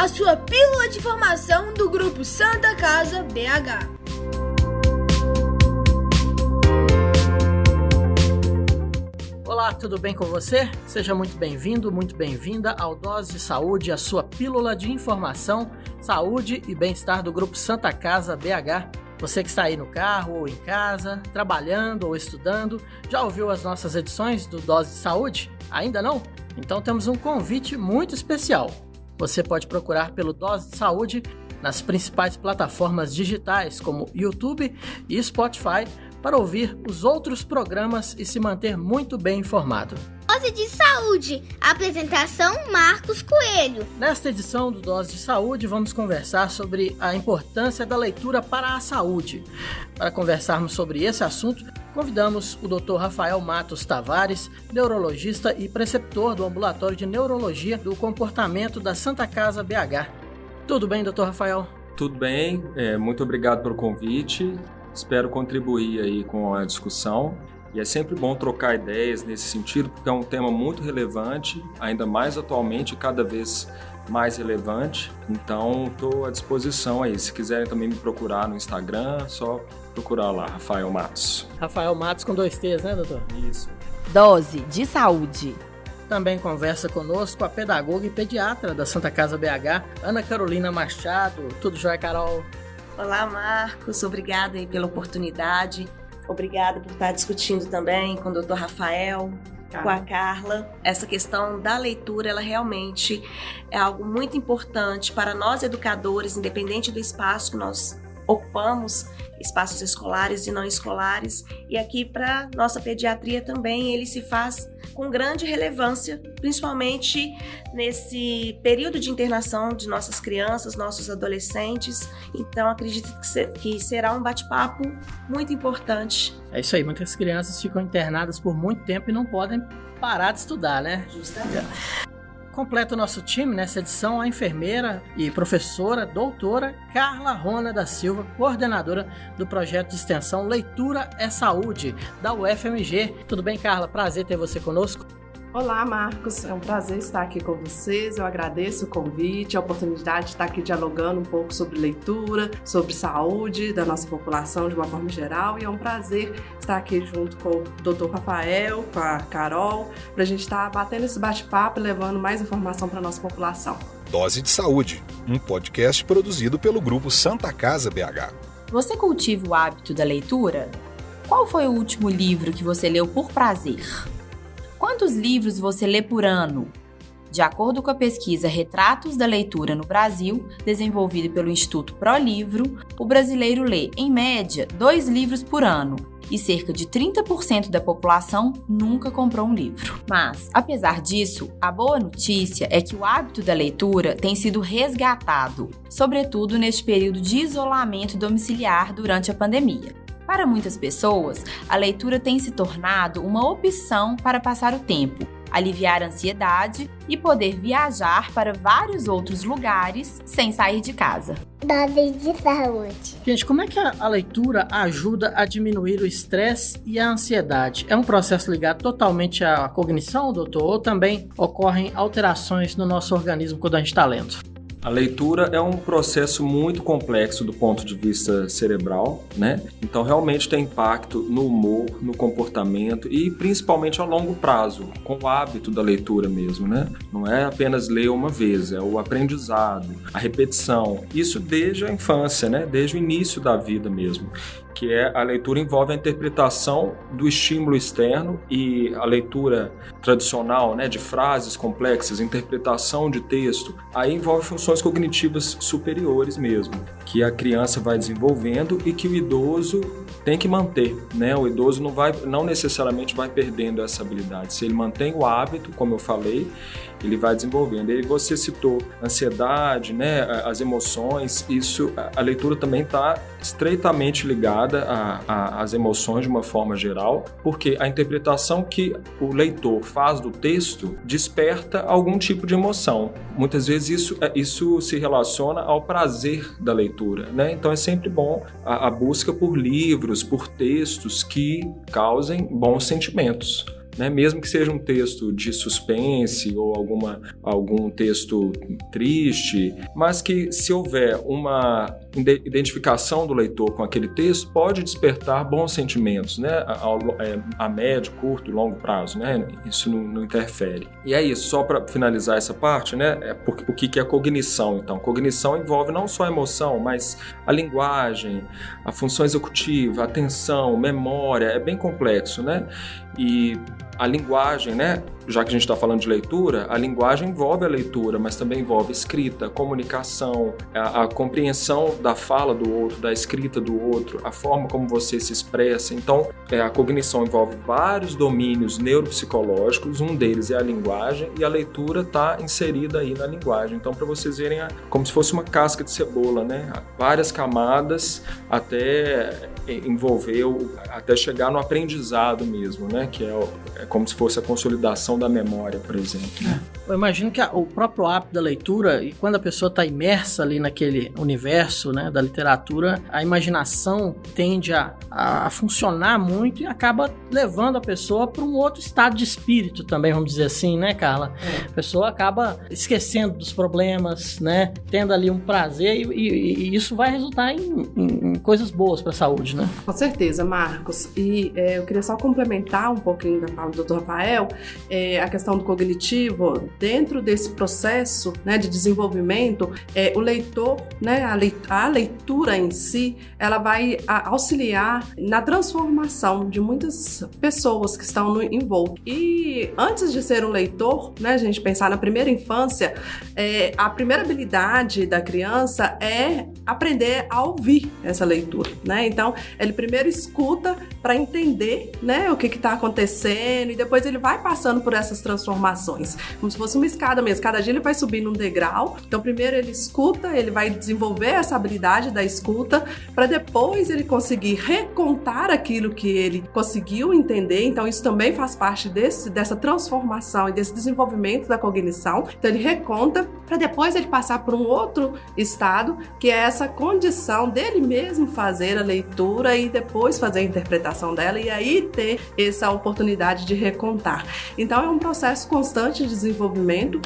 a sua pílula de informação do Grupo Santa Casa BH. Olá, tudo bem com você? Seja muito bem-vindo, muito bem-vinda ao Dose de Saúde, a sua pílula de informação, saúde e bem-estar do Grupo Santa Casa BH. Você que está aí no carro ou em casa, trabalhando ou estudando, já ouviu as nossas edições do Dose de Saúde? Ainda não? Então temos um convite muito especial. Você pode procurar pelo Dose de Saúde nas principais plataformas digitais como YouTube e Spotify para ouvir os outros programas e se manter muito bem informado. Dose de Saúde, apresentação Marcos Coelho. Nesta edição do Dose de Saúde, vamos conversar sobre a importância da leitura para a saúde. Para conversarmos sobre esse assunto, convidamos o Dr. Rafael Matos Tavares, neurologista e preceptor do Ambulatório de Neurologia do Comportamento da Santa Casa BH. Tudo bem, Dr. Rafael? Tudo bem, muito obrigado pelo convite. Espero contribuir aí com a discussão. E é sempre bom trocar ideias nesse sentido, porque é um tema muito relevante, ainda mais atualmente, cada vez mais relevante. Então, estou à disposição aí. Se quiserem também me procurar no Instagram, só procurar lá, Rafael Matos. Rafael Matos com 2 T's, né, doutor? Isso. Dose de Saúde. Também conversa conosco a pedagoga e pediatra da Santa Casa BH, Ana Carolina Machado. Tudo jóia, Carol? Olá, Marcos. Obrigada aí pela oportunidade. Obrigada por estar discutindo também com o Dr. Rafael, com a Carla. Essa questão da leitura, ela realmente é algo muito importante para nós educadores, independente do espaço que nós ocupamos, espaços escolares e não escolares. E aqui para nossa pediatria também ele se faz com grande relevância, principalmente nesse período de internação de nossas crianças, nossos adolescentes. Então acredito que será um bate-papo muito importante. É isso aí, muitas crianças ficam internadas por muito tempo e não podem parar de estudar, né? Justamente. Completa o nosso time nessa edição a enfermeira e professora doutora Carla Rona da Silva, coordenadora do projeto de extensão Leitura é Saúde, da UFMG. Tudo bem, Carla? Prazer ter você conosco. Olá, Marcos. É um prazer estar aqui com vocês. Eu agradeço o convite, a oportunidade de estar aqui dialogando um pouco sobre leitura, sobre saúde da nossa população de uma forma geral. E é um prazer estar aqui junto com o Dr. Rafael, com a Carol, para a gente estar batendo esse bate-papo e levando mais informação para a nossa população. Dose de Saúde, um podcast produzido pelo Grupo Santa Casa BH. Você cultiva o hábito da leitura? Qual foi o último livro que você leu por prazer? Quantos livros você lê por ano? De acordo com a pesquisa Retratos da Leitura no Brasil, desenvolvida pelo Instituto ProLivro, o brasileiro lê, em média, 2 livros por ano, e cerca de 30% da população nunca comprou um livro. Mas, apesar disso, a boa notícia é que o hábito da leitura tem sido resgatado, sobretudo neste período de isolamento domiciliar durante a pandemia. Para muitas pessoas, a leitura tem se tornado uma opção para passar o tempo, aliviar a ansiedade e poder viajar para vários outros lugares sem sair de casa. Dose de Saúde. Gente, como é que a leitura ajuda a diminuir o estresse e a ansiedade? É um processo ligado totalmente à cognição, doutor? Ou também ocorrem alterações no nosso organismo quando a gente está lendo? A leitura é um processo muito complexo do ponto de vista cerebral, né? Então realmente tem impacto no humor, no comportamento e principalmente a longo prazo, com o hábito da leitura mesmo, né? Não é apenas ler uma vez, é o aprendizado, a repetição. Isso desde a infância, né? Desde o início da vida mesmo. Que é a leitura envolve a interpretação do estímulo externo e a leitura tradicional, né, de frases complexas, interpretação de texto, aí envolve funções cognitivas superiores mesmo, que a criança vai desenvolvendo e que o idoso tem que manter, né? O idoso não necessariamente vai perdendo essa habilidade. Se ele mantém o hábito, como eu falei, ele vai desenvolvendo. E você citou ansiedade, né? As emoções, isso, a leitura também está estreitamente ligada às emoções de uma forma geral, porque a interpretação que o leitor faz do texto desperta algum tipo de emoção. Muitas vezes isso se relaciona ao prazer da leitura, né? Então é sempre bom a busca por livros, por textos que causem bons sentimentos. né? Mesmo que seja um texto de suspense ou algum texto triste, mas que se houver uma identificação do leitor com aquele texto, pode despertar bons sentimentos, né? A médio, curto e longo prazo, né? Isso não interfere. E é isso, só para finalizar essa parte, né? O que é cognição, então? Cognição envolve não só a emoção, mas a linguagem, a função executiva, a atenção, memória, é bem complexo, né? E a linguagem, né? Já que a gente está falando de leitura, a linguagem envolve a leitura, mas também envolve escrita, comunicação, a compreensão da fala do outro, da escrita do outro, a forma como você se expressa. Então, a cognição envolve vários domínios neuropsicológicos, um deles é a linguagem, e a leitura está inserida aí na linguagem. Então, para vocês verem, como se fosse uma casca de cebola, né? Várias camadas até envolver, até chegar no aprendizado mesmo, né? Que é como se fosse a consolidação da memória, por exemplo. Eu imagino que o próprio hábito da leitura, e quando a pessoa está imersa ali naquele universo, né, da literatura, a imaginação tende a funcionar muito e acaba levando a pessoa para um outro estado de espírito também, vamos dizer assim, né, Carla? A pessoa acaba esquecendo dos problemas, né, tendo ali um prazer e isso vai resultar em coisas boas para a saúde, né? Com certeza, Marcos. E eu queria só complementar um pouquinho da fala do Dr. Rafael, a questão do cognitivo. Dentro desse processo, né, de desenvolvimento, o leitor, né, a leitura em si, ela vai auxiliar na transformação de muitas pessoas que estão envolvidas. E antes de ser um leitor, né, a gente pensar na primeira infância, a primeira habilidade da criança é aprender a ouvir essa leitura, né? Então, ele primeiro escuta para entender, né, o que está acontecendo, e depois ele vai passando por essas transformações, como se fosse uma escada mesmo. Cada dia ele vai subir num degrau. Então, primeiro ele escuta, ele vai desenvolver essa habilidade da escuta, para depois ele conseguir recontar aquilo que ele conseguiu entender. Então, isso também faz parte dessa transformação e desse desenvolvimento da cognição. Então, ele reconta para depois ele passar por um outro estado, que é essa condição dele mesmo fazer a leitura e depois fazer a interpretação dela, e aí ter essa oportunidade de recontar. Então, é um processo constante de desenvolvimento,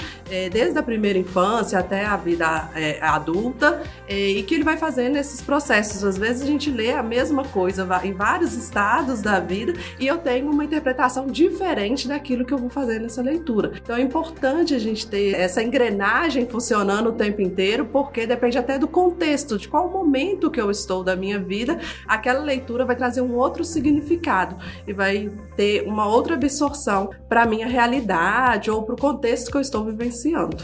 desde a primeira infância até a vida adulta, e que ele vai fazendo esses processos. Às vezes a gente lê a mesma coisa em vários estados da vida e eu tenho uma interpretação diferente daquilo que eu vou fazer nessa leitura. Então é importante a gente ter essa engrenagem funcionando o tempo inteiro, porque depende até do contexto, de qual momento que eu estou da minha vida, aquela leitura vai trazer um outro significado e vai ter uma outra absorção para a minha realidade ou para o contexto que eu estou vivenciando.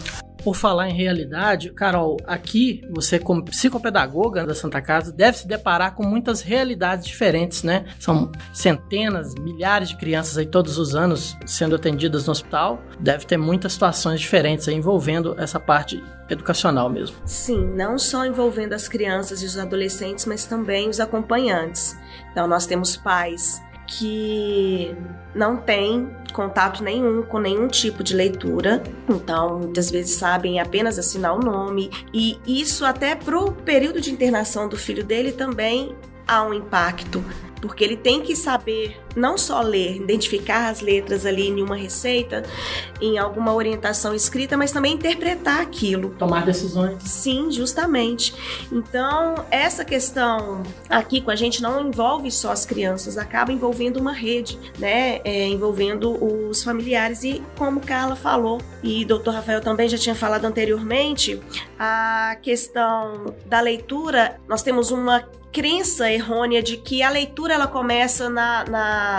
Por falar em realidade, Carol, aqui você, como psicopedagoga da Santa Casa, deve se deparar com muitas realidades diferentes, né? São centenas, milhares de crianças aí todos os anos sendo atendidas no hospital. Deve ter muitas situações diferentes aí envolvendo essa parte educacional mesmo. Sim, não só envolvendo as crianças e os adolescentes, mas também os acompanhantes. Então, nós temos pais que não têm contato nenhum com nenhum tipo de leitura, então muitas vezes sabem apenas assinar o nome, e isso até pro período de internação do filho dele também há um impacto, porque ele tem que saber não só ler, identificar as letras ali em uma receita, em alguma orientação escrita, mas também interpretar aquilo. Tomar decisões. Sim, justamente. Então, essa questão aqui com a gente não envolve só as crianças, acaba envolvendo uma rede, né? Envolvendo os familiares. E como Carla falou, e Dr. Rafael também já tinha falado anteriormente, a questão da leitura, nós temos uma crença errônea de que a leitura ela começa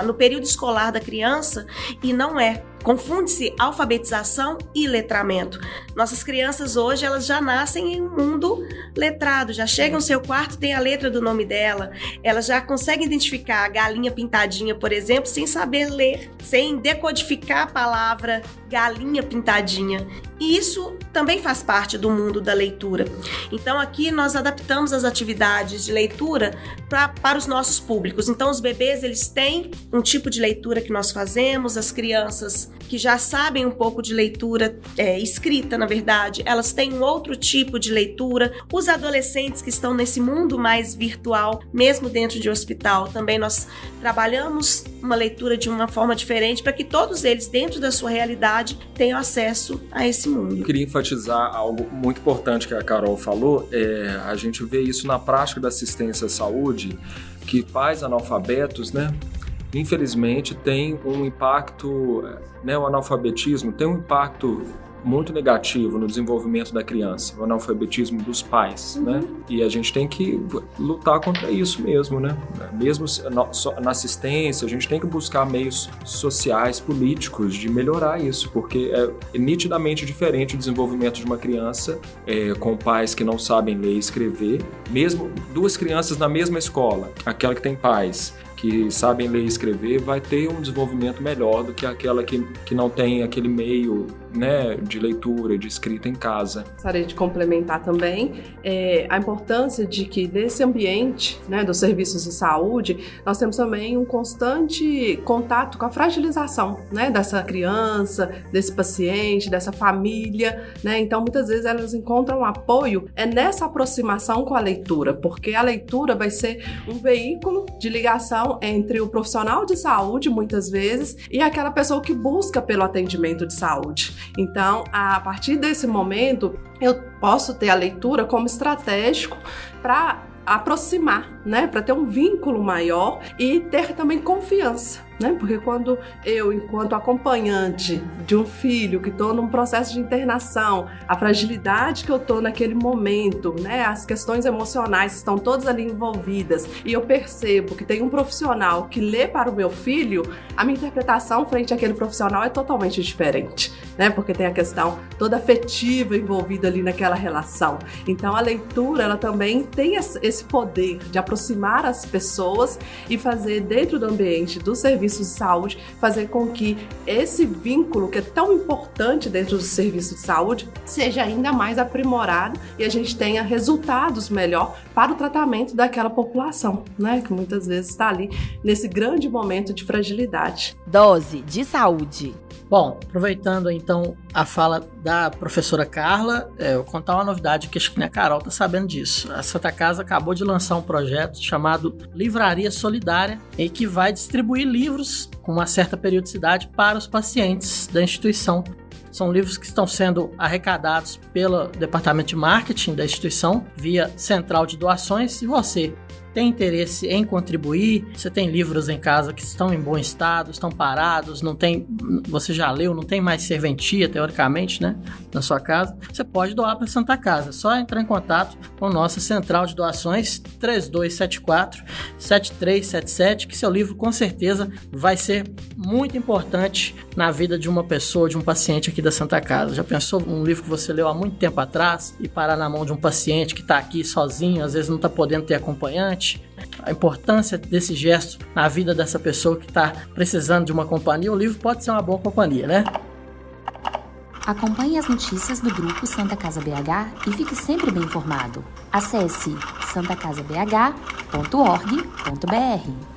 no período escolar da criança, e não é. Confunde-se alfabetização e letramento. Nossas crianças hoje, elas já nascem em um mundo letrado, já chegam no seu quarto, tem a letra do nome dela, elas já conseguem identificar a galinha pintadinha, por exemplo, sem saber ler, sem decodificar a palavra galinha pintadinha. E isso também faz parte do mundo da leitura. Então aqui nós adaptamos as atividades de leitura para os nossos públicos. Então os bebês, eles têm um tipo de leitura que nós fazemos, as crianças que já sabem um pouco de leitura escrita, na verdade, elas têm um outro tipo de leitura. Os adolescentes que estão nesse mundo mais virtual, mesmo dentro de hospital, também nós trabalhamos uma leitura de uma forma diferente para que todos eles, dentro da sua realidade, tenham acesso a esse mundo. Eu queria enfatizar algo muito importante que a Carol falou, a gente vê isso na prática da assistência à saúde, que pais analfabetos, né, infelizmente tem um impacto, né, o analfabetismo tem um impacto muito negativo no desenvolvimento da criança, o analfabetismo dos pais, né? E a gente tem que lutar contra isso mesmo, né? Mesmo na assistência, a gente tem que buscar meios sociais, políticos de melhorar isso, porque é nitidamente diferente o desenvolvimento de uma criança com pais que não sabem ler e escrever, mesmo duas crianças na mesma escola, aquela que tem pais que sabem ler e escrever vai ter um desenvolvimento melhor do que aquela que não tem aquele meio, né, de leitura, de escrita em casa. Gostaria de complementar também a importância de que nesse ambiente, né, dos serviços de saúde, nós temos também um constante contato com a fragilização, né, dessa criança, desse paciente, dessa família, né? Então muitas vezes elas encontram apoio nessa aproximação com a leitura, porque a leitura vai ser um veículo de ligação entre o profissional de saúde, muitas vezes, e aquela pessoa que busca pelo atendimento de saúde. Então, a partir desse momento, eu posso ter a leitura como estratégico para aproximar, né, para ter um vínculo maior e ter também confiança, né, porque quando eu, enquanto acompanhante de um filho que estou num processo de internação, a fragilidade que eu estou naquele momento, né, as questões emocionais estão todas ali envolvidas e eu percebo que tem um profissional que lê para o meu filho, a minha interpretação frente àquele profissional é totalmente diferente, né, porque tem a questão toda afetiva envolvida ali naquela relação. Então a leitura, ela também tem esse poder de aproximar as pessoas e fazer dentro do ambiente dos serviços de saúde, fazer com que esse vínculo que é tão importante dentro do serviço de saúde seja ainda mais aprimorado e a gente tenha resultados melhor para o tratamento daquela população, né, que muitas vezes está ali nesse grande momento de fragilidade. Dose de saúde. Bom, aproveitando então a fala da professora Carla, eu vou contar uma novidade que acho que a Carol está sabendo disso. A Santa Casa acabou de lançar um projeto chamado Livraria Solidária, em que vai distribuir livros com uma certa periodicidade para os pacientes da instituição. São livros que estão sendo arrecadados pelo departamento de marketing da instituição via central de doações. Se você tem interesse em contribuir, você tem livros em casa que estão em bom estado, estão parados, não tem, você já leu, não tem mais serventia, teoricamente, né, na sua casa, você pode doar para a Santa Casa. É só entrar em contato com nossa central de doações 3274-7377, que seu livro com certeza vai ser muito importante na vida de uma pessoa, de um paciente aqui da Santa Casa. Já pensou um livro que você leu há muito tempo atrás e parar na mão de um paciente que está aqui sozinho, às vezes não está podendo ter acompanhante? A importância desse gesto na vida dessa pessoa que está precisando de uma companhia, o livro pode ser uma boa companhia, né? Acompanhe as notícias do Grupo Santa Casa BH e fique sempre bem informado. Acesse santacasabh.org.br.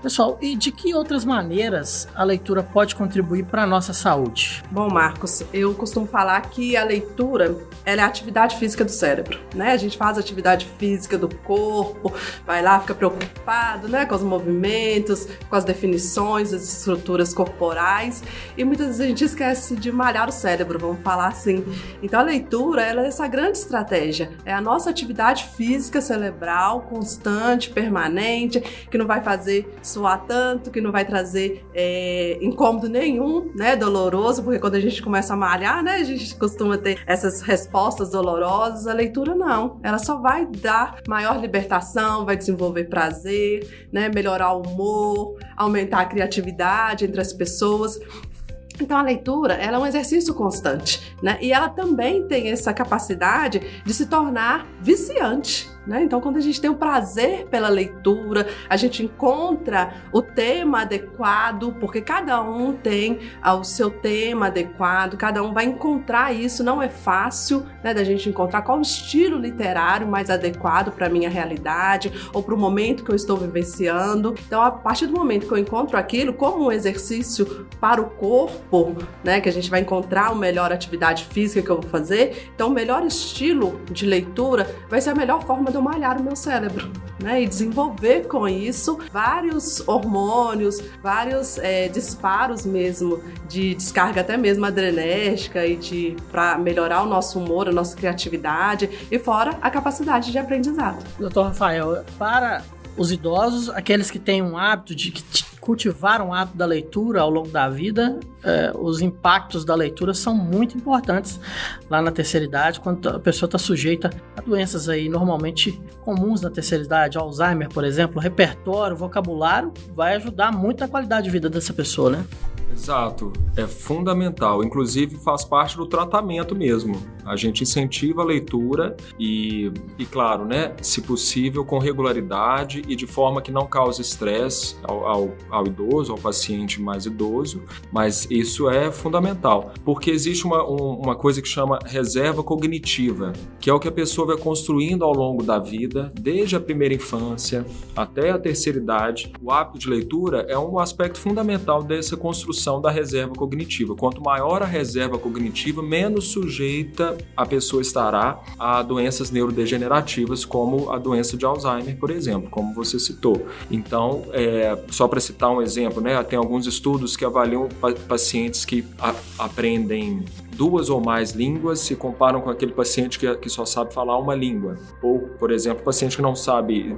Pessoal, e de que outras maneiras a leitura pode contribuir para a nossa saúde? Bom, Marcos, eu costumo falar que a leitura ela é a atividade física do cérebro, né? A gente faz atividade física do corpo, vai lá, fica preocupado, né, com os movimentos, com as definições, as estruturas corporais, e muitas vezes a gente esquece de malhar o cérebro, vamos falar assim. Então a leitura, ela é essa grande estratégia, é a nossa atividade física cerebral constante, permanente, que não vai fazer suar tanto, que não vai trazer incômodo nenhum, né, doloroso, porque quando a gente começa a malhar, né, a gente costuma ter essas respostas dolorosas. A leitura não, ela só vai dar maior libertação, vai desenvolver prazer, né, melhorar o humor, aumentar a criatividade entre as pessoas. Então a leitura, ela é um exercício constante, né? E ela também tem essa capacidade de se tornar viciante, né? Então, quando a gente tem o prazer pela leitura, a gente encontra o tema adequado, porque cada um tem o seu tema adequado, cada um vai encontrar isso, não é fácil, né, da gente encontrar qual o estilo literário mais adequado para a minha realidade ou para o momento que eu estou vivenciando. Então, a partir do momento que eu encontro aquilo como um exercício para o corpo, né, que a gente vai encontrar uma melhor atividade física que eu vou fazer, então o melhor estilo de leitura vai ser a melhor forma de eu malhar o meu cérebro, né, e desenvolver com isso vários hormônios, vários disparos mesmo de descarga até mesmo adrenérgica e para melhorar o nosso humor, a nossa criatividade e fora a capacidade de aprendizado. Dr. Rafael, para os idosos, aqueles que têm um hábito de cultivar um hábito da leitura ao longo da vida, os impactos da leitura são muito importantes lá na terceira idade, quando a pessoa está sujeita a doenças aí normalmente comuns na terceira idade, Alzheimer, por exemplo, repertório, vocabulário, vai ajudar muito na qualidade de vida dessa pessoa, né? Exato, é fundamental, inclusive faz parte do tratamento mesmo. A gente incentiva a leitura e claro, né, se possível com regularidade e de forma que não cause estresse ao idoso, ao paciente mais idoso, mas isso é fundamental, porque existe uma coisa que chama reserva cognitiva, que é o que a pessoa vai construindo ao longo da vida, desde a primeira infância até a terceira idade. O hábito de leitura é um aspecto fundamental dessa construção da reserva cognitiva. Quanto maior a reserva cognitiva, menos sujeita a pessoa estará a doenças neurodegenerativas, como a doença de Alzheimer, por exemplo, como você citou. Então, só para citar um exemplo, né, tem alguns estudos que avaliam pacientes que aprendem 2 ou mais línguas se comparam com aquele paciente que só sabe falar uma língua. Ou, por exemplo, paciente que não sabe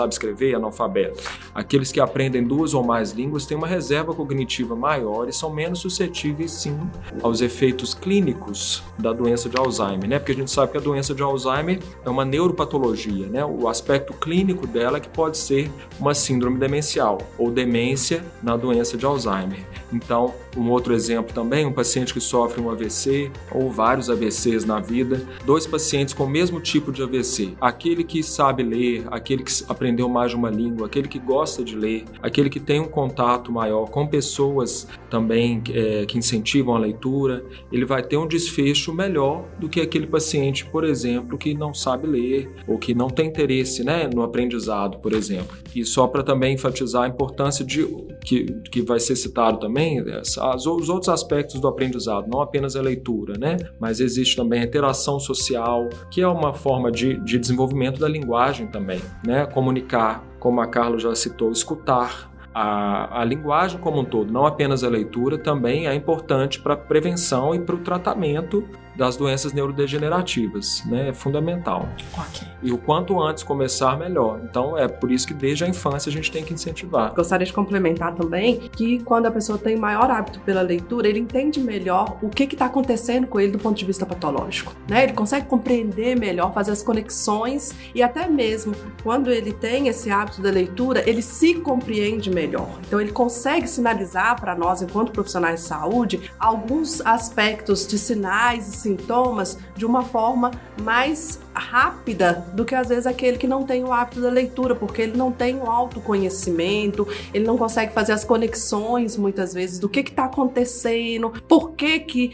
escrever, analfabeto. Aqueles que aprendem 2 ou mais línguas têm uma reserva cognitiva maior e são menos suscetíveis, sim, aos efeitos clínicos da doença de Alzheimer, né? Porque a gente sabe que a doença de Alzheimer é uma neuropatologia, né? O aspecto clínico dela é que pode ser uma síndrome demencial ou demência na doença de Alzheimer. Então, um outro exemplo também, um paciente que sofre um AVC ou vários AVCs na vida, 2 pacientes com o mesmo tipo de AVC, aquele que sabe ler, aquele que aprendeu mais de uma língua, aquele que gosta de ler, aquele que tem um contato maior com pessoas também que incentivam a leitura, ele vai ter um desfecho melhor do que aquele paciente, por exemplo, que não sabe ler ou que não tem interesse, né, no aprendizado, por exemplo. E só para também enfatizar a importância que vai ser citado também, os outros aspectos do aprendizado, não apenas a leitura, né? Mas existe também a interação social, que é uma forma de desenvolvimento da linguagem também, né? Comunicar, como a Carla já citou, escutar. A linguagem como um todo, não apenas a leitura, também é importante para a prevenção e para o tratamento das doenças neurodegenerativas, né? É fundamental. Okay. E o quanto antes começar, melhor. Então, é por isso que desde a infância a gente tem que incentivar. Gostaria de complementar também que quando a pessoa tem maior hábito pela leitura, ele entende melhor o que está acontecendo com ele do ponto de vista patológico, né? Ele consegue compreender melhor, fazer as conexões e até mesmo quando ele tem esse hábito da leitura, ele se compreende melhor. Então, ele consegue sinalizar para nós, enquanto profissionais de saúde, alguns aspectos de sinais e sintomas de uma forma mais rápida do que às vezes aquele que não tem o hábito da leitura, porque ele não tem o autoconhecimento, ele não consegue fazer as conexões muitas vezes do que está acontecendo, por que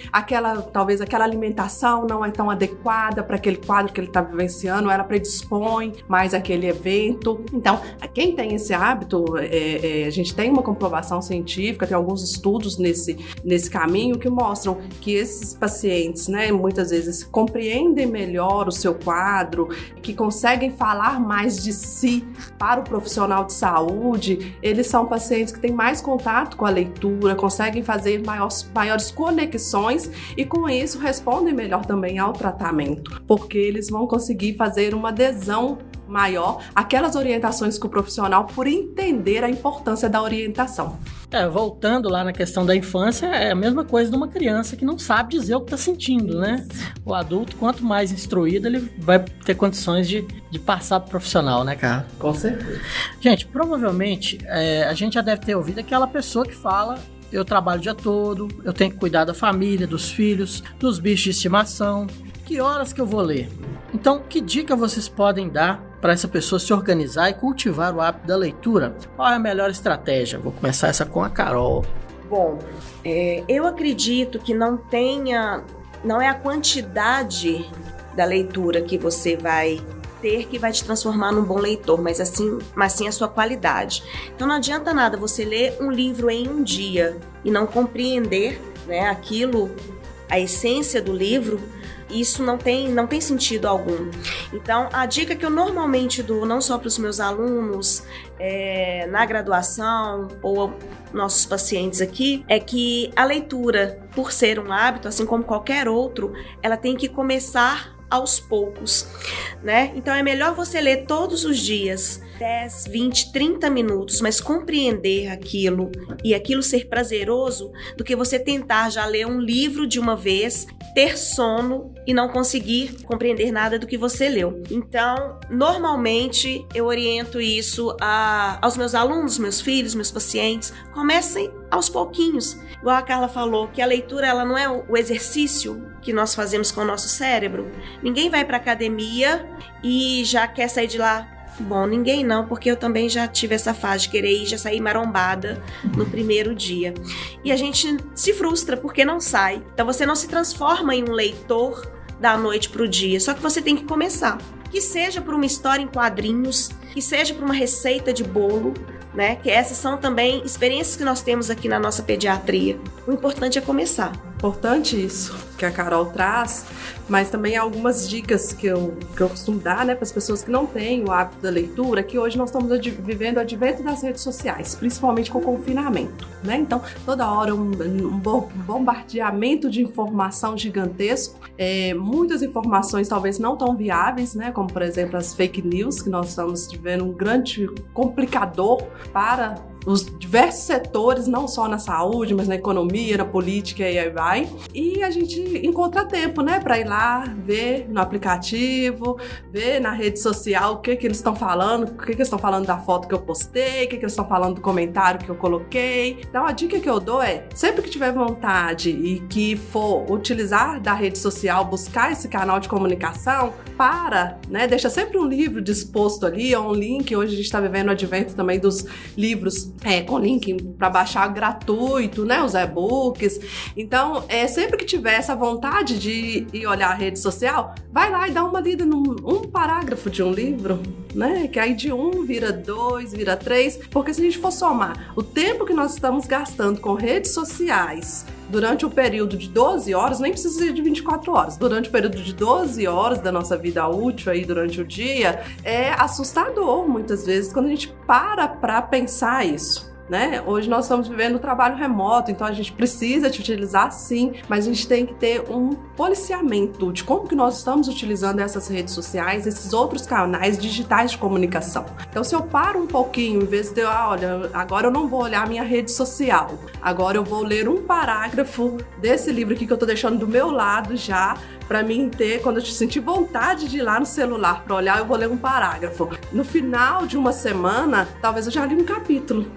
talvez aquela alimentação não é tão adequada para aquele quadro que ele está vivenciando, ela predispõe mais aquele evento. Então, quem tem esse hábito, a gente tem uma comprovação científica, tem alguns estudos nesse caminho que mostram que esses pacientes, né, muitas vezes compreendem melhor o seu quadro, que conseguem falar mais de si para o profissional de saúde, eles são pacientes que têm mais contato com a leitura, conseguem fazer maiores conexões e com isso respondem melhor também ao tratamento, porque eles vão conseguir fazer uma adesão maior àquelas orientações que o profissional, por entender a importância da orientação. Voltando lá na questão da infância, é a mesma coisa de uma criança que não sabe dizer o que está sentindo, né? O adulto, quanto mais instruído, ele vai ter condições de passar para o profissional, né, cara? Com certeza. Gente, provavelmente, a gente já deve ter ouvido aquela pessoa que fala: eu trabalho o dia todo, eu tenho que cuidar da família, dos filhos, dos bichos de estimação. Que horas que eu vou ler? Então, que dica vocês podem dar para essa pessoa se organizar e cultivar o hábito da leitura? Qual é a melhor estratégia? Vou começar essa com a Carol. Bom, eu acredito que não é a quantidade da leitura que você vai ter que vai te transformar num bom leitor, mas sim a sua qualidade. Então não adianta nada você ler um livro em um dia e não compreender, né, aquilo, a essência do livro. Isso não tem sentido algum. Então, a dica que eu normalmente dou, não só para os meus alunos, na graduação ou nossos pacientes aqui, é que a leitura, por ser um hábito, assim como qualquer outro, ela tem que começar aos poucos, né? Então é melhor você ler todos os dias 10, 20, 30 minutos, mas compreender aquilo e aquilo ser prazeroso, do que você tentar já ler um livro de uma vez, ter sono e não conseguir compreender nada do que você leu. Então, normalmente eu oriento isso aos meus alunos, meus filhos, meus pacientes. Comecem aos pouquinhos. Igual a Carla falou, que a leitura ela não é o exercício que nós fazemos com o nosso cérebro. Ninguém vai para academia e já quer sair de lá. Bom, ninguém não, porque eu também já tive essa fase de querer ir, já sair marombada no primeiro dia. E a gente se frustra porque não sai. Então você não se transforma em um leitor da noite para o dia, só que você tem que começar. Que seja por uma história em quadrinhos, que seja por uma receita de bolo, né? Que essas são também experiências que nós temos aqui na nossa pediatria. O importante é começar. Importante isso que a Carol traz, mas também algumas dicas que eu costumo dar, né, para as pessoas que não têm o hábito da leitura, que hoje nós estamos vivendo o advento das redes sociais, principalmente com o confinamento, né? Então, toda hora um bombardeamento de informação gigantesco, muitas informações talvez não tão viáveis, né, como por exemplo as fake news, que nós estamos vivendo um grande complicador para os diversos setores, não só na saúde, mas na economia, na política e aí vai. E a gente encontra tempo, né, para ir lá ver no aplicativo, ver na rede social o que eles estão falando, o que eles estão falando da foto que eu postei, o que eles estão falando do comentário que eu coloquei. Então a dica que eu dou é, sempre que tiver vontade e que for utilizar da rede social, buscar esse canal de comunicação, deixa sempre um livro disposto ali, ou um link. Hoje a gente está vivendo o advento também dos livros com link para baixar gratuito, né, os e-books. Então, sempre que tiver essa vontade de ir olhar a rede social, vai lá e dá uma lida num parágrafo de um livro, né, que aí de 1 vira 2, vira 3, porque se a gente for somar o tempo que nós estamos gastando com redes sociais durante o período de 12 horas, nem precisa ser de 24 horas, durante o período de 12 horas da nossa vida útil aí durante o dia, é assustador muitas vezes quando a gente para pensar isso. Né? Hoje nós estamos vivendo o trabalho remoto, então a gente precisa de utilizar sim, mas a gente tem que ter um policiamento de como que nós estamos utilizando essas redes sociais, esses outros canais digitais de comunicação. Então se eu paro um pouquinho, em vez de olha, agora eu não vou olhar a minha rede social, agora eu vou ler um parágrafo desse livro aqui que eu tô deixando do meu lado já, para mim ter, quando eu sentir vontade de ir lá no celular para olhar, eu vou ler um parágrafo. No final de uma semana, talvez eu já li um capítulo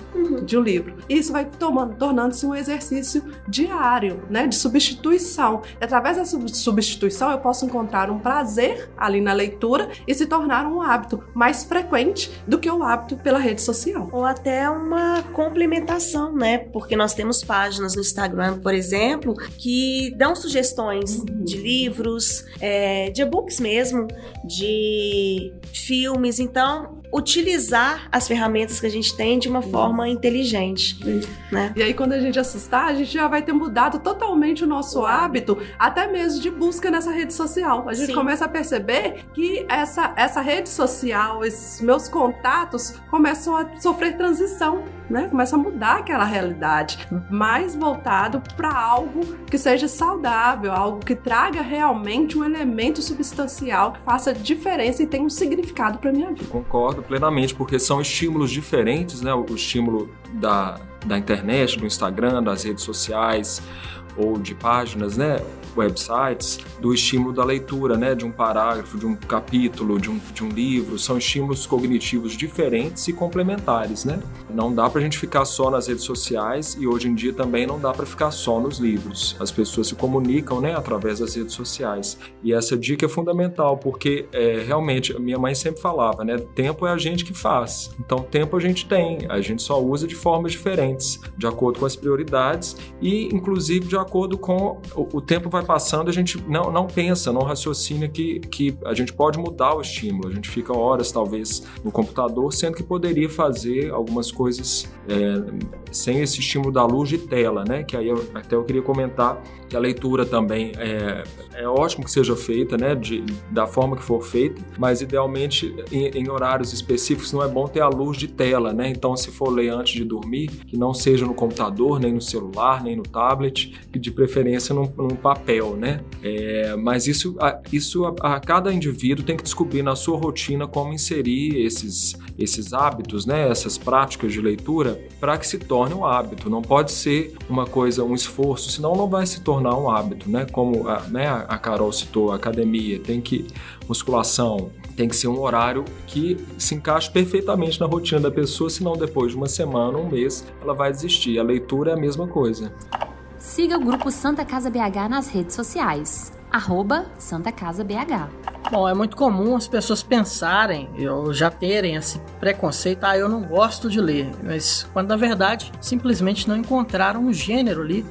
de um livro. E isso vai tornando-se um exercício diário, né, de substituição. E através dessa substituição, eu posso encontrar um prazer ali na leitura e se tornar um hábito mais frequente do que o hábito pela rede social. Ou até uma complementação, né? Porque nós temos páginas no Instagram, por exemplo, que dão sugestões de livros, de e-books mesmo, de filmes. Então, utilizar as ferramentas que a gente tem de uma forma inteligente, né? E aí, quando a gente assustar, a gente já vai ter mudado totalmente o nosso hábito, até mesmo de busca nessa rede social. A gente começa a perceber que essa rede social, esses meus contatos começam a sofrer transição, né? Começa a mudar aquela realidade, mais voltado para algo que seja saudável, algo que traga realmente um elemento substancial que faça diferença e tenha um significado para minha vida. Concordo plenamente, porque são estímulos diferentes, né? O estímulo da internet, do Instagram, das redes sociais, ou de páginas, né, websites, do estímulo da leitura, né, de um parágrafo, de um capítulo, de um livro. São estímulos cognitivos diferentes e complementares, né? Não dá pra gente ficar só nas redes sociais e hoje em dia também não dá pra ficar só nos livros. As pessoas se comunicam, né, através das redes sociais. E essa dica é fundamental porque realmente, a minha mãe sempre falava, né, tempo é a gente que faz. Então, tempo a gente tem, a gente só usa de formas diferentes, de acordo com as prioridades e, inclusive, de acordo com o tempo vai passando, a gente não pensa, não raciocina que a gente pode mudar o estímulo. A gente fica horas, talvez, no computador, sendo que poderia fazer algumas coisas sem esse estímulo da luz de tela, né? Que aí eu queria comentar que a leitura também é ótimo que seja feita, né? Da forma que for feita, mas idealmente em horários específicos não é bom ter a luz de tela, né? Então, se for ler antes de dormir, que não seja no computador, nem no celular, nem no tablet, e de preferência num papel, né? Mas isso a cada indivíduo tem que descobrir na sua rotina como inserir esses hábitos, né? Essas práticas de leitura para que se torne um hábito. Não pode ser uma coisa, um esforço, senão não vai se tornar um hábito, né? Como a Carol citou, a academia, musculação, tem que ser um horário que se encaixe perfeitamente na rotina da pessoa, senão depois de uma semana, um mês, ela vai desistir. A leitura é a mesma coisa. Siga o Grupo Santa Casa BH nas redes sociais, @SantaCasaBH. Bom, é muito comum as pessoas pensarem, ou já terem esse preconceito, eu não gosto de ler, mas quando na verdade simplesmente não encontraram um gênero ali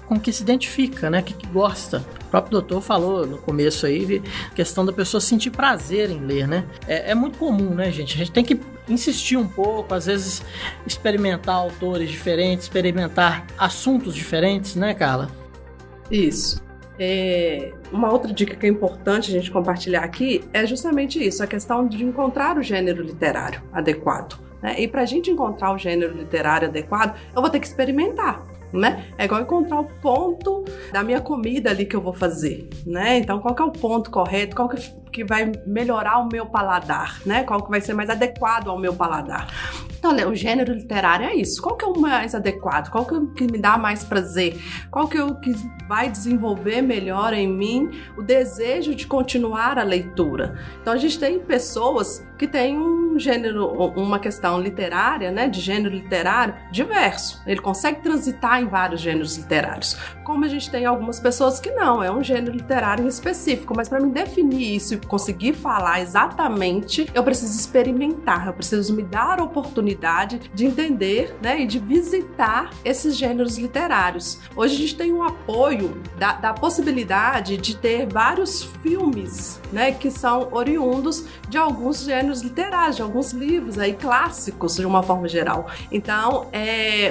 com que se identifica, né, que gosta. O próprio doutor falou no começo aí, questão da pessoa sentir prazer em ler, né? É muito comum, né, gente? A gente tem que insistir um pouco, às vezes experimentar autores diferentes, experimentar assuntos diferentes, né, Carla? Isso. Uma outra dica que é importante a gente compartilhar aqui é justamente isso, a questão de encontrar o gênero literário adequado, né? E para a gente encontrar o gênero literário adequado, eu vou ter que experimentar, né? É igual encontrar o ponto da minha comida ali que eu vou fazer, né? Então, qual que é o ponto correto, qual que vai melhorar o meu paladar, né? Qual que vai ser mais adequado ao meu paladar. Então, o gênero literário é isso. Qual que é o mais adequado? Qual que me dá mais prazer? Qual que é o que vai desenvolver melhor em mim o desejo de continuar a leitura? Então, a gente tem pessoas que têm um gênero, uma questão literária, né, de gênero literário diverso. Ele consegue transitar em vários gêneros literários. Como a gente tem algumas pessoas que não, é um gênero literário específico. Mas para me definir isso e conseguir falar exatamente, eu preciso experimentar, eu preciso me dar a oportunidade de entender, né, e de visitar esses gêneros literários. Hoje a gente tem um apoio da possibilidade de ter vários filmes, né, que são oriundos de alguns gêneros literários, de alguns livros aí clássicos de uma forma geral. Então,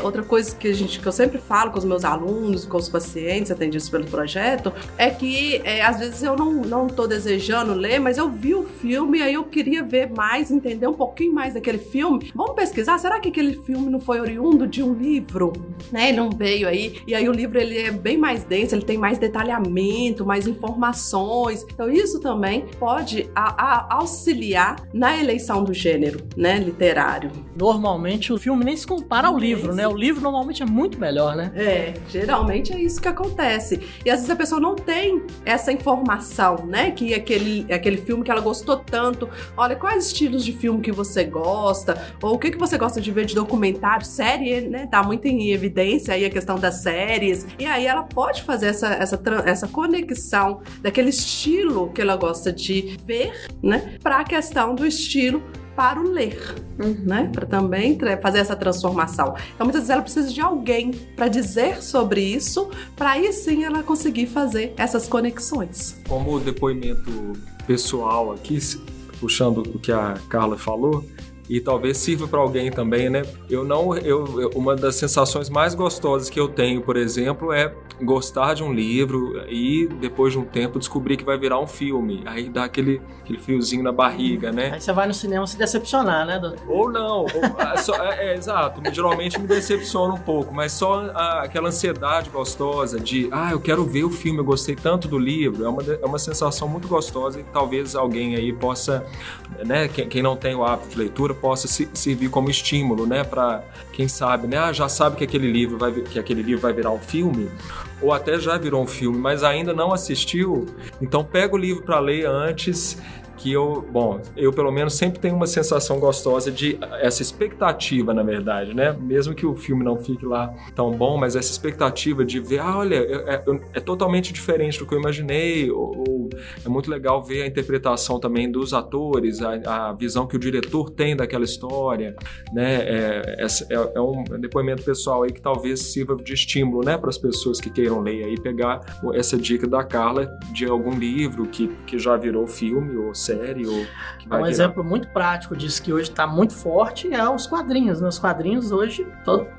outra coisa que eu sempre falo com os meus alunos, com os pacientes atendidos pelo projeto, é que às vezes eu não estou desejando ler, mas eu vi o filme e aí eu queria ver mais, entender um pouquinho mais daquele filme. Vamos pesquisar, será que aquele filme não foi oriundo de um livro? Né? Ele não veio aí, e aí o livro ele é bem mais denso, ele tem mais detalhamento, mais informações. Então isso também pode auxiliar na eleição do gênero, né, literário. Normalmente o filme nem se compara ao livro, né? O livro normalmente é muito melhor, né? Geralmente é isso que acontece. E às vezes a pessoa não tem essa informação, né? Que aquele filme que ela gostou tanto. Olha, quais estilos de filme que você gosta? Ou o que você gosta de ver de documentário? Série, né? Tá muito em evidência aí a questão das séries. E aí ela pode fazer essa conexão daquele estilo que ela gosta de ver, né? Para a questão do estilo para o ler, né? Para também fazer essa transformação. Então, muitas vezes ela precisa de alguém para dizer sobre isso, para aí sim ela conseguir fazer essas conexões. Como depoimento pessoal aqui, puxando o que a Carla falou, e talvez sirva para alguém também, né? Uma das sensações mais gostosas que eu tenho, por exemplo, é gostar de um livro e depois de um tempo descobrir que vai virar um filme. Aí dá aquele friozinho na barriga, né? Aí você vai no cinema se decepcionar, né, doutor? Ou não. Exato. Geralmente me decepciona um pouco, mas só aquela ansiedade gostosa de eu quero ver o filme, eu gostei tanto do livro. É uma sensação muito gostosa e talvez alguém aí possa, né, quem não tem o hábito de leitura, possa servir como estímulo, né, para quem sabe, né, já sabe que aquele livro vai virar um filme, ou até já virou um filme, mas ainda não assistiu, então pega o livro para ler antes, que eu pelo menos sempre tenho uma sensação gostosa de essa expectativa, na verdade, né? Mesmo que o filme não fique lá tão bom, mas essa expectativa de ver, olha, é totalmente diferente do que eu imaginei, ou é muito legal ver a interpretação também dos atores, a visão que o diretor tem daquela história, né? É um depoimento pessoal aí que talvez sirva de estímulo, né, para as pessoas que queiram ler aí, pegar essa dica da Carla de algum livro que já virou filme ou série, ou que vai virar. Exemplo muito prático disso que hoje está muito forte é os quadrinhos. Os quadrinhos hoje,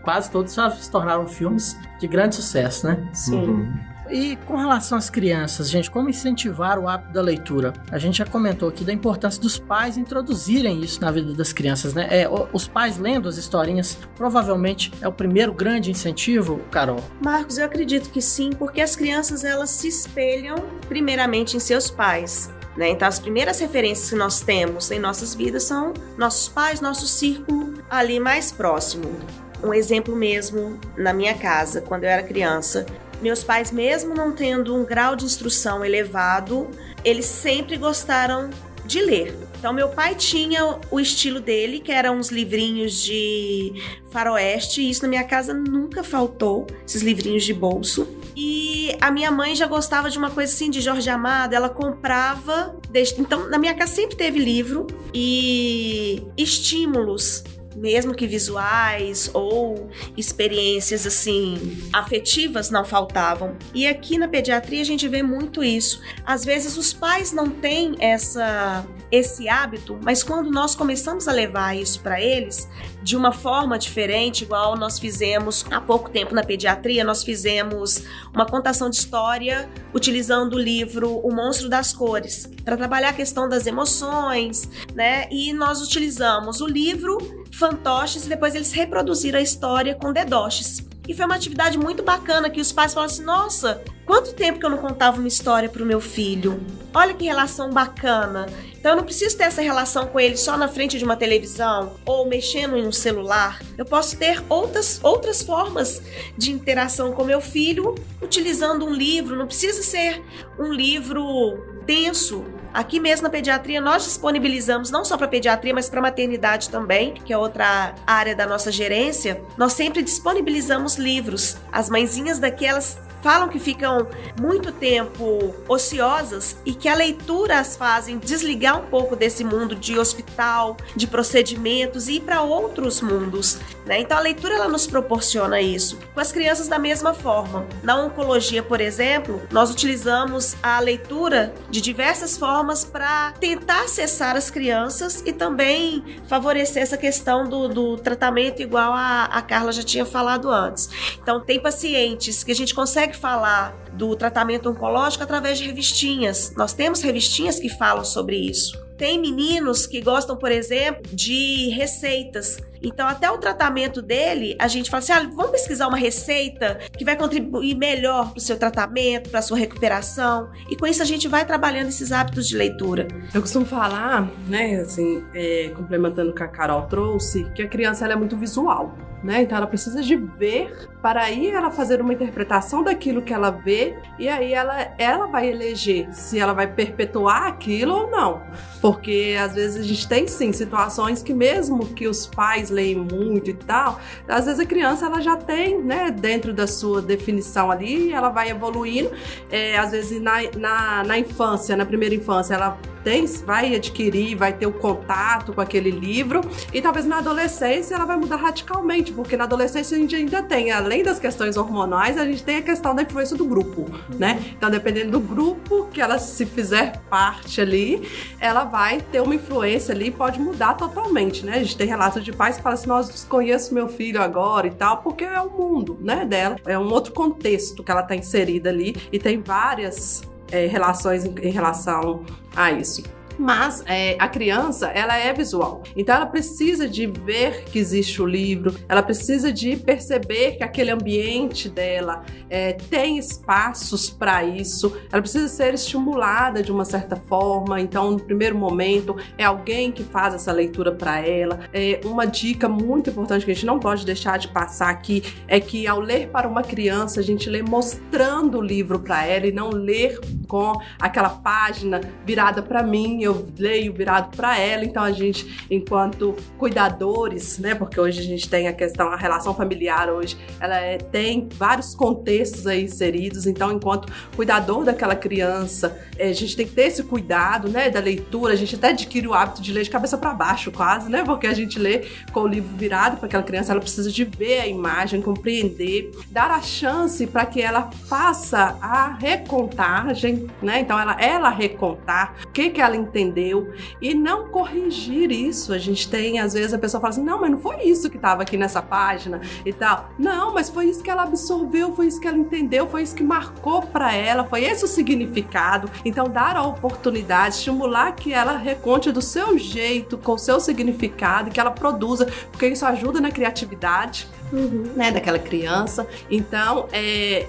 quase todos já se tornaram filmes de grande sucesso, né? Sim. Uhum. E com relação às crianças, gente, como incentivar o hábito da leitura? A gente já comentou aqui da importância dos pais introduzirem isso na vida das crianças, né? Os pais lendo as historinhas provavelmente é o primeiro grande incentivo, Carol? Marcos, eu acredito que sim, porque as crianças elas se espelham primeiramente em seus pais. Então, as primeiras referências que nós temos em nossas vidas são nossos pais, nosso círculo ali mais próximo. Um exemplo mesmo, na minha casa, quando eu era criança, meus pais, mesmo não tendo um grau de instrução elevado, eles sempre gostaram de ler. Então, meu pai tinha o estilo dele, que eram uns livrinhos de faroeste, e isso na minha casa nunca faltou, esses livrinhos de bolso. E a minha mãe já gostava de uma coisa assim, de Jorge Amado, ela comprava. Então, na minha casa sempre teve livro e estímulos, mesmo que visuais ou experiências assim afetivas não faltavam. E aqui na pediatria a gente vê muito isso. Às vezes os pais não têm esse hábito, mas quando nós começamos a levar isso para eles de uma forma diferente, igual nós fizemos há pouco tempo na pediatria, nós fizemos uma contação de história utilizando o livro O Monstro das Cores, para trabalhar a questão das emoções, né? E nós utilizamos o livro, fantoches, e depois eles reproduziram a história com dedoches. E foi uma atividade muito bacana, que os pais falaram assim, nossa, quanto tempo que eu não contava uma história para o meu filho? Olha que relação bacana. Então eu não preciso ter essa relação com ele só na frente de uma televisão ou mexendo em um celular. Eu posso ter outras formas de interação com meu filho utilizando um livro. Não precisa ser um livro denso. Aqui mesmo na pediatria nós disponibilizamos, não só para pediatria, mas para maternidade também, que é outra área da nossa gerência, nós sempre disponibilizamos livros. As mãezinhas daqui, elas falam que ficam muito tempo ociosas e que a leitura as fazem desligar um pouco desse mundo de hospital, de procedimentos e ir para outros mundos, né? Então a leitura ela nos proporciona isso. Com as crianças da mesma forma. Na oncologia, por exemplo, nós utilizamos a leitura de diversas formas para tentar acessar as crianças e também favorecer essa questão do tratamento, igual a Carla já tinha falado antes. Então tem pacientes que a gente consegue falar do tratamento oncológico através de revistinhas. Nós temos revistinhas que falam sobre isso. Tem meninos que gostam, por exemplo, de receitas. Então, até o tratamento dele, a gente fala assim, vamos pesquisar uma receita que vai contribuir melhor para o seu tratamento, para a sua recuperação. E com isso a gente vai trabalhando esses hábitos de leitura. Eu costumo falar, né, assim, complementando o que a Carol trouxe, que a criança ela é muito visual, né? Então ela precisa de ver para aí ela fazer uma interpretação daquilo que ela vê e aí ela vai eleger se ela vai perpetuar aquilo ou não. Porque às vezes a gente tem sim situações que mesmo que os pais leem muito e tal, às vezes a criança ela já tem, né, dentro da sua definição ali, ela vai evoluindo, às vezes na infância, na primeira infância ela vai adquirir, vai ter o contato com aquele livro e talvez na adolescência ela vai mudar radicalmente, porque na adolescência a gente ainda tem, além das questões hormonais, a gente tem a questão da influência do grupo, né? Então dependendo do grupo que ela se fizer parte ali, ela vai ter uma influência ali e pode mudar totalmente, né? A gente tem relatos de pais que falam assim, nossa, desconheço meu filho agora e tal, porque é o mundo, né, dela, é um outro contexto que ela está inserida ali e tem várias relações em relação a isso. Mas a criança, ela é visual. Então ela precisa de ver que existe o livro, ela precisa de perceber que aquele ambiente dela tem espaços para isso, ela precisa ser estimulada de uma certa forma. Então, no primeiro momento, é alguém que faz essa leitura para ela. Uma dica muito importante que a gente não pode deixar de passar aqui é que, ao ler para uma criança, a gente lê mostrando o livro para ela e não ler com aquela página virada para mim, eu leio virado para ela. Então a gente, enquanto cuidadores, né, porque hoje a gente tem a relação familiar hoje, ela tem vários contextos aí inseridos. Então, enquanto cuidador daquela criança, a gente tem que ter esse cuidado, né, da leitura. A gente até adquire o hábito de ler de cabeça para baixo quase, né, porque a gente lê com o livro virado para aquela criança. Ela precisa de ver a imagem, compreender, dar a chance para que ela faça a recontagem, né? Então ela recontar o que ela entendeu e não corrigir isso. A gente tem, às vezes, a pessoa fala assim, não, mas não foi isso que estava aqui nessa página e tal. Não, mas foi isso que ela absorveu, foi isso que ela entendeu, foi isso que marcou para ela, foi esse o significado. Então, dar a oportunidade, estimular que ela reconte do seu jeito, com o seu significado, que ela produza, porque isso ajuda na criatividade, né, daquela criança. Então,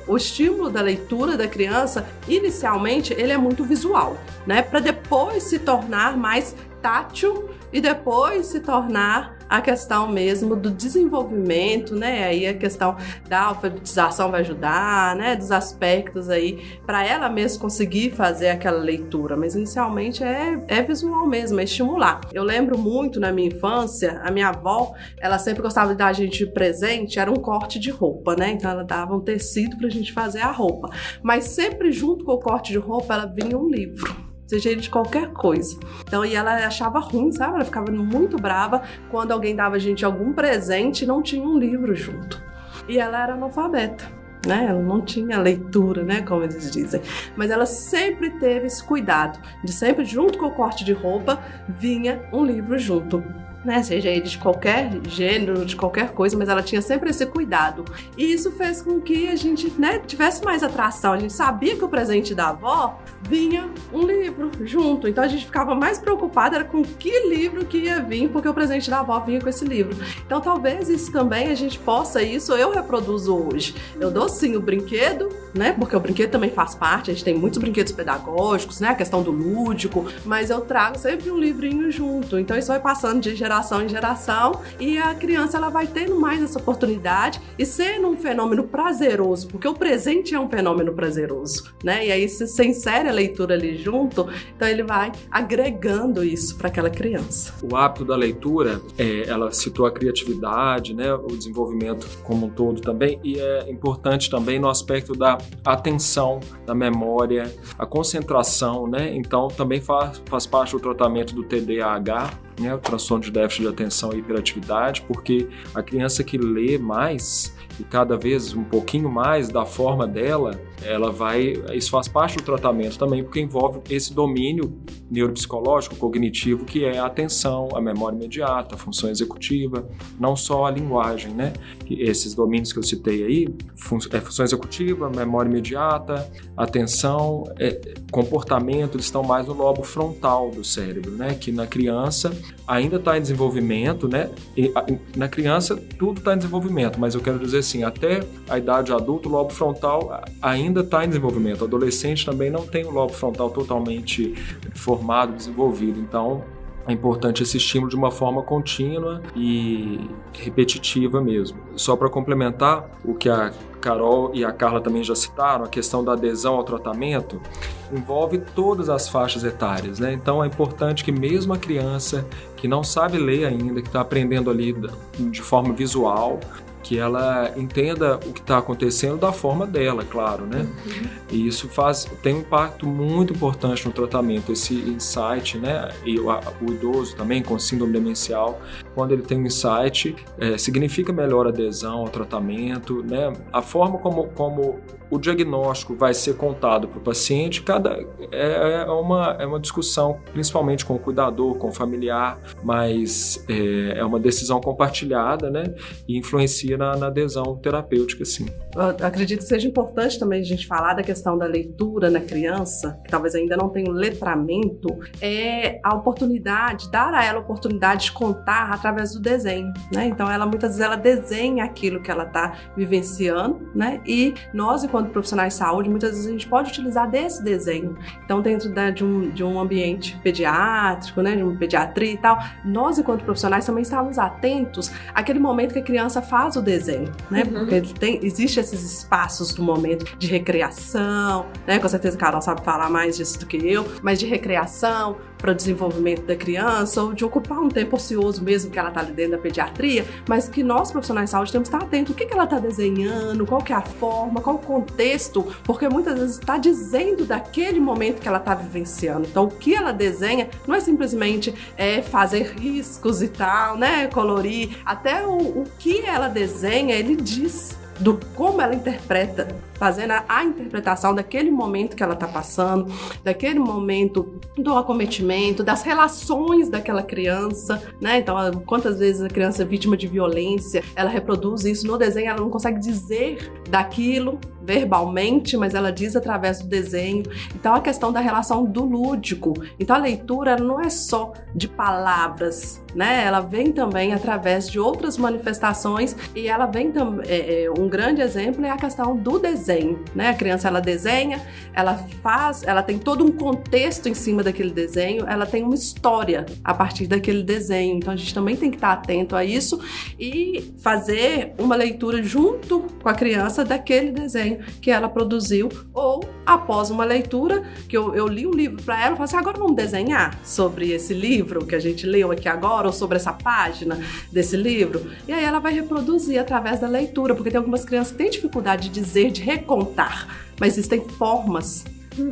o estímulo da leitura da criança, inicialmente, ele é muito visual, né, para depois se tornar mais tátil e depois se tornar a questão mesmo do desenvolvimento, né? Aí a questão da alfabetização vai ajudar, né? Dos aspectos aí para ela mesma conseguir fazer aquela leitura. Mas inicialmente é visual mesmo, é estimular. Eu lembro muito na minha infância, a minha avó, ela sempre gostava de dar a gente de presente, era um corte de roupa, né? Então ela dava um tecido pra gente fazer a roupa. Mas sempre junto com o corte de roupa, ela vinha um livro. Seja ele de qualquer coisa. Então, e ela achava ruim, sabe? Ela ficava muito brava quando alguém dava a gente algum presente e não tinha um livro junto. E ela era analfabeta, né? Ela não tinha leitura, né? Como eles dizem. Mas ela sempre teve esse cuidado de sempre, junto com o corte de roupa, vinha um livro junto. Né, seja ele de qualquer gênero, de qualquer coisa, mas ela tinha sempre esse cuidado. E isso fez com que a gente, né, tivesse mais atração. A gente sabia que o presente da avó vinha um livro junto, então a gente ficava mais preocupada era com que livro que ia vir, porque o presente da avó vinha com esse livro. Então talvez isso também a gente possa, isso eu reproduzo hoje. Eu dou sim o brinquedo, né, porque o brinquedo também faz parte, a gente tem muitos brinquedos pedagógicos, né, a questão do lúdico, mas eu trago sempre um livrinho junto. Então isso vai passando de geração em geração e a criança ela vai tendo mais essa oportunidade e sendo um fenômeno prazeroso, porque o presente é um fenômeno prazeroso, né? E aí se você insere a leitura ali junto, então ele vai agregando isso para aquela criança. O hábito da leitura, ela citou a criatividade, né? O desenvolvimento como um todo também, e é importante também no aspecto da atenção, da memória, a concentração, né? Então também faz parte do tratamento do TDAH, né, o transtorno de déficit de atenção e hiperatividade, porque a criança que lê mais e cada vez um pouquinho mais da forma dela, isso faz parte do tratamento também, porque envolve esse domínio neuropsicológico, cognitivo, que é a atenção, a memória imediata, a função executiva, não só a linguagem, né? Esses domínios que eu citei aí, função executiva, memória imediata, atenção, comportamento, eles estão mais no lobo frontal do cérebro, né? Que na criança ainda está em desenvolvimento, né? E na criança tudo está em desenvolvimento, mas eu quero dizer assim, até a idade adulta o lobo frontal ainda está em desenvolvimento. O adolescente também não tem o lobo frontal totalmente formado, desenvolvido. Então é importante esse estímulo de uma forma contínua e repetitiva mesmo. Só para complementar o que a Carol e a Carla também já citaram, a questão da adesão ao tratamento envolve todas as faixas etárias, né? Então é importante que mesmo a criança que não sabe ler ainda, que está aprendendo ali de forma visual, que ela entenda o que está acontecendo da forma dela, claro, né? E isso tem um impacto muito importante no tratamento, esse insight, né? E o idoso também com síndrome demencial quando ele tem um insight, significa melhor adesão ao tratamento, né? A forma como o diagnóstico vai ser contado para o paciente, é uma discussão, principalmente com o cuidador, com o familiar, mas é uma decisão compartilhada, né? E influencia na adesão terapêutica, sim. Eu acredito que seja importante também a gente falar da questão da leitura na criança, que talvez ainda não tenha um letramento, a oportunidade, dar a ela a oportunidade de contar através do desenho, né? Então, muitas vezes ela desenha aquilo que ela está vivenciando, né? E nós, enquanto profissionais de saúde, muitas vezes a gente pode utilizar desse desenho. Então, dentro de um ambiente pediátrico, né? De uma pediatria e tal, nós, enquanto profissionais, também estamos atentos àquele momento que a criança faz o desenho, né? Porque existe esses espaços do momento de recreação, né? Com certeza a Carol sabe falar mais disso do que eu, mas de recreação para o desenvolvimento da criança, ou de ocupar um tempo ocioso mesmo que ela está ali dentro da pediatria, mas que nós, profissionais de saúde, temos que estar atentos. O que ela está desenhando, qual que é a forma, qual o contexto, porque muitas vezes está dizendo daquele momento que ela está vivenciando. Então, o que ela desenha não é simplesmente fazer riscos e tal, né, colorir. Até o que ela desenha, ele diz do como ela interpreta, fazendo a interpretação daquele momento que ela está passando, daquele momento do acometimento, das relações daquela criança, né? Então, quantas vezes a criança é vítima de violência, ela reproduz isso no desenho, ela não consegue dizer daquilo verbalmente, mas ela diz através do desenho. Então, a questão da relação do lúdico. Então, a leitura não é só de palavras, né? Ela vem também através de outras manifestações e ela vem também, um grande exemplo é a questão do desenho, né? A criança, ela desenha, ela tem todo um contexto em cima daquele desenho, ela tem uma história a partir daquele desenho. Então, a gente também tem que estar atento a isso e fazer uma leitura junto com a criança daquele desenho que ela produziu, ou após uma leitura, que eu li um livro para ela, eu falo assim, agora vamos desenhar sobre esse livro que a gente leu aqui agora, ou sobre essa página desse livro, e aí ela vai reproduzir através da leitura, porque tem algumas crianças que têm dificuldade de dizer, de recontar, mas existem formas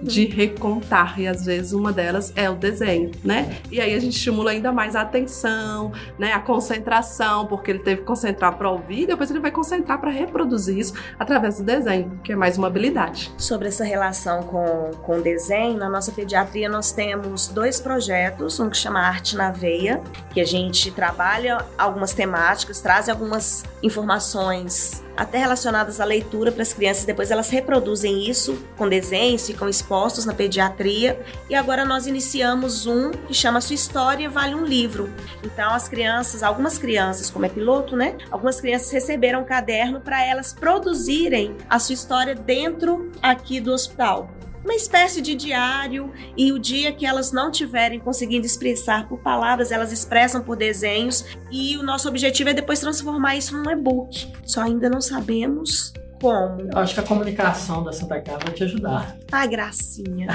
de recontar, e às vezes uma delas é o desenho, né? E aí a gente estimula ainda mais a atenção, né? A concentração, porque ele teve que concentrar para ouvir, depois ele vai concentrar para reproduzir isso através do desenho, que é mais uma habilidade. Sobre essa relação com o desenho, na nossa pediatria nós temos 2 projetos, um que chama Arte na Veia, que a gente trabalha algumas temáticas, traz algumas informações até relacionadas à leitura para as crianças, depois elas reproduzem isso com desenhos, ficam expostos na pediatria, e agora nós iniciamos um que chama Sua História Vale um Livro. Então algumas crianças, como é piloto, né? Algumas crianças receberam um caderno para elas produzirem a sua história dentro aqui do hospital. Uma espécie de diário, e o dia que elas não tiverem conseguindo expressar por palavras, elas expressam por desenhos, e o nosso objetivo é depois transformar isso num e-book. Só ainda não sabemos como. Eu acho que a comunicação da Santa Casa vai te ajudar. Ai, gracinha.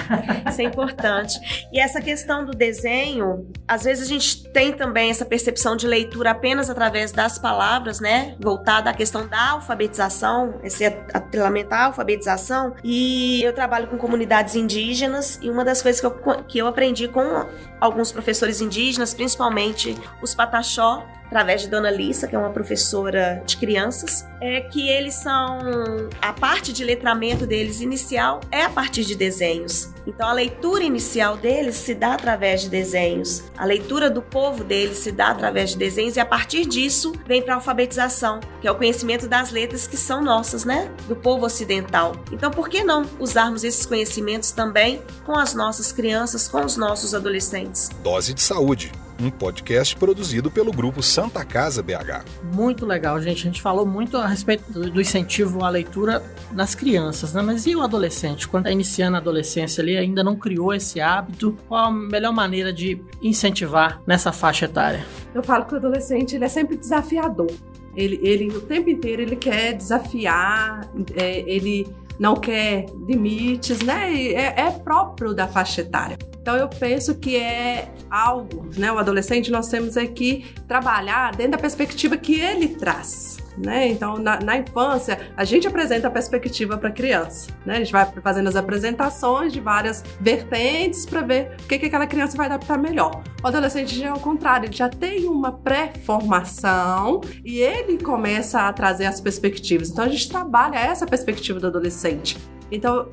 Isso é importante. E essa questão do desenho, às vezes a gente tem também essa percepção de leitura apenas através das palavras, né? Voltada à questão da alfabetização, esse atrelamento à alfabetização. E eu trabalho com comunidades indígenas, e uma das coisas que eu aprendi com alguns professores indígenas, principalmente os Pataxó, através de Dona Lissa, que é uma professora de crianças, é que eles a parte de letramento deles inicial é a partir de desenhos. Então a leitura inicial deles se dá através de desenhos. A leitura do povo deles se dá através de desenhos, e a partir disso vem para a alfabetização, que é o conhecimento das letras que são nossas, né? Do povo ocidental. Então por que não usarmos esses conhecimentos também com as nossas crianças, com os nossos adolescentes? Dose de Saúde, um podcast produzido pelo Grupo Santa Casa BH. Muito legal, gente. A gente falou muito a respeito do incentivo à leitura nas crianças, né? Mas e o adolescente? Quando está iniciando a adolescência ali, ainda não criou esse hábito, qual a melhor maneira de incentivar nessa faixa etária? Eu falo que o adolescente, ele é sempre desafiador. Ele o tempo inteiro, ele quer desafiar, ele não quer limites, né? É próprio da faixa etária. Então eu penso que é algo, né? O adolescente, nós temos aqui trabalhar dentro da perspectiva que ele traz. né? Então, na infância, a gente apresenta a perspectiva para a criança, né? A gente vai fazendo as apresentações de várias vertentes para ver o que aquela criança vai adaptar melhor. O adolescente já é o contrário, ele já tem uma pré-formação e ele começa a trazer as perspectivas. Então, a gente trabalha essa perspectiva do adolescente. Então,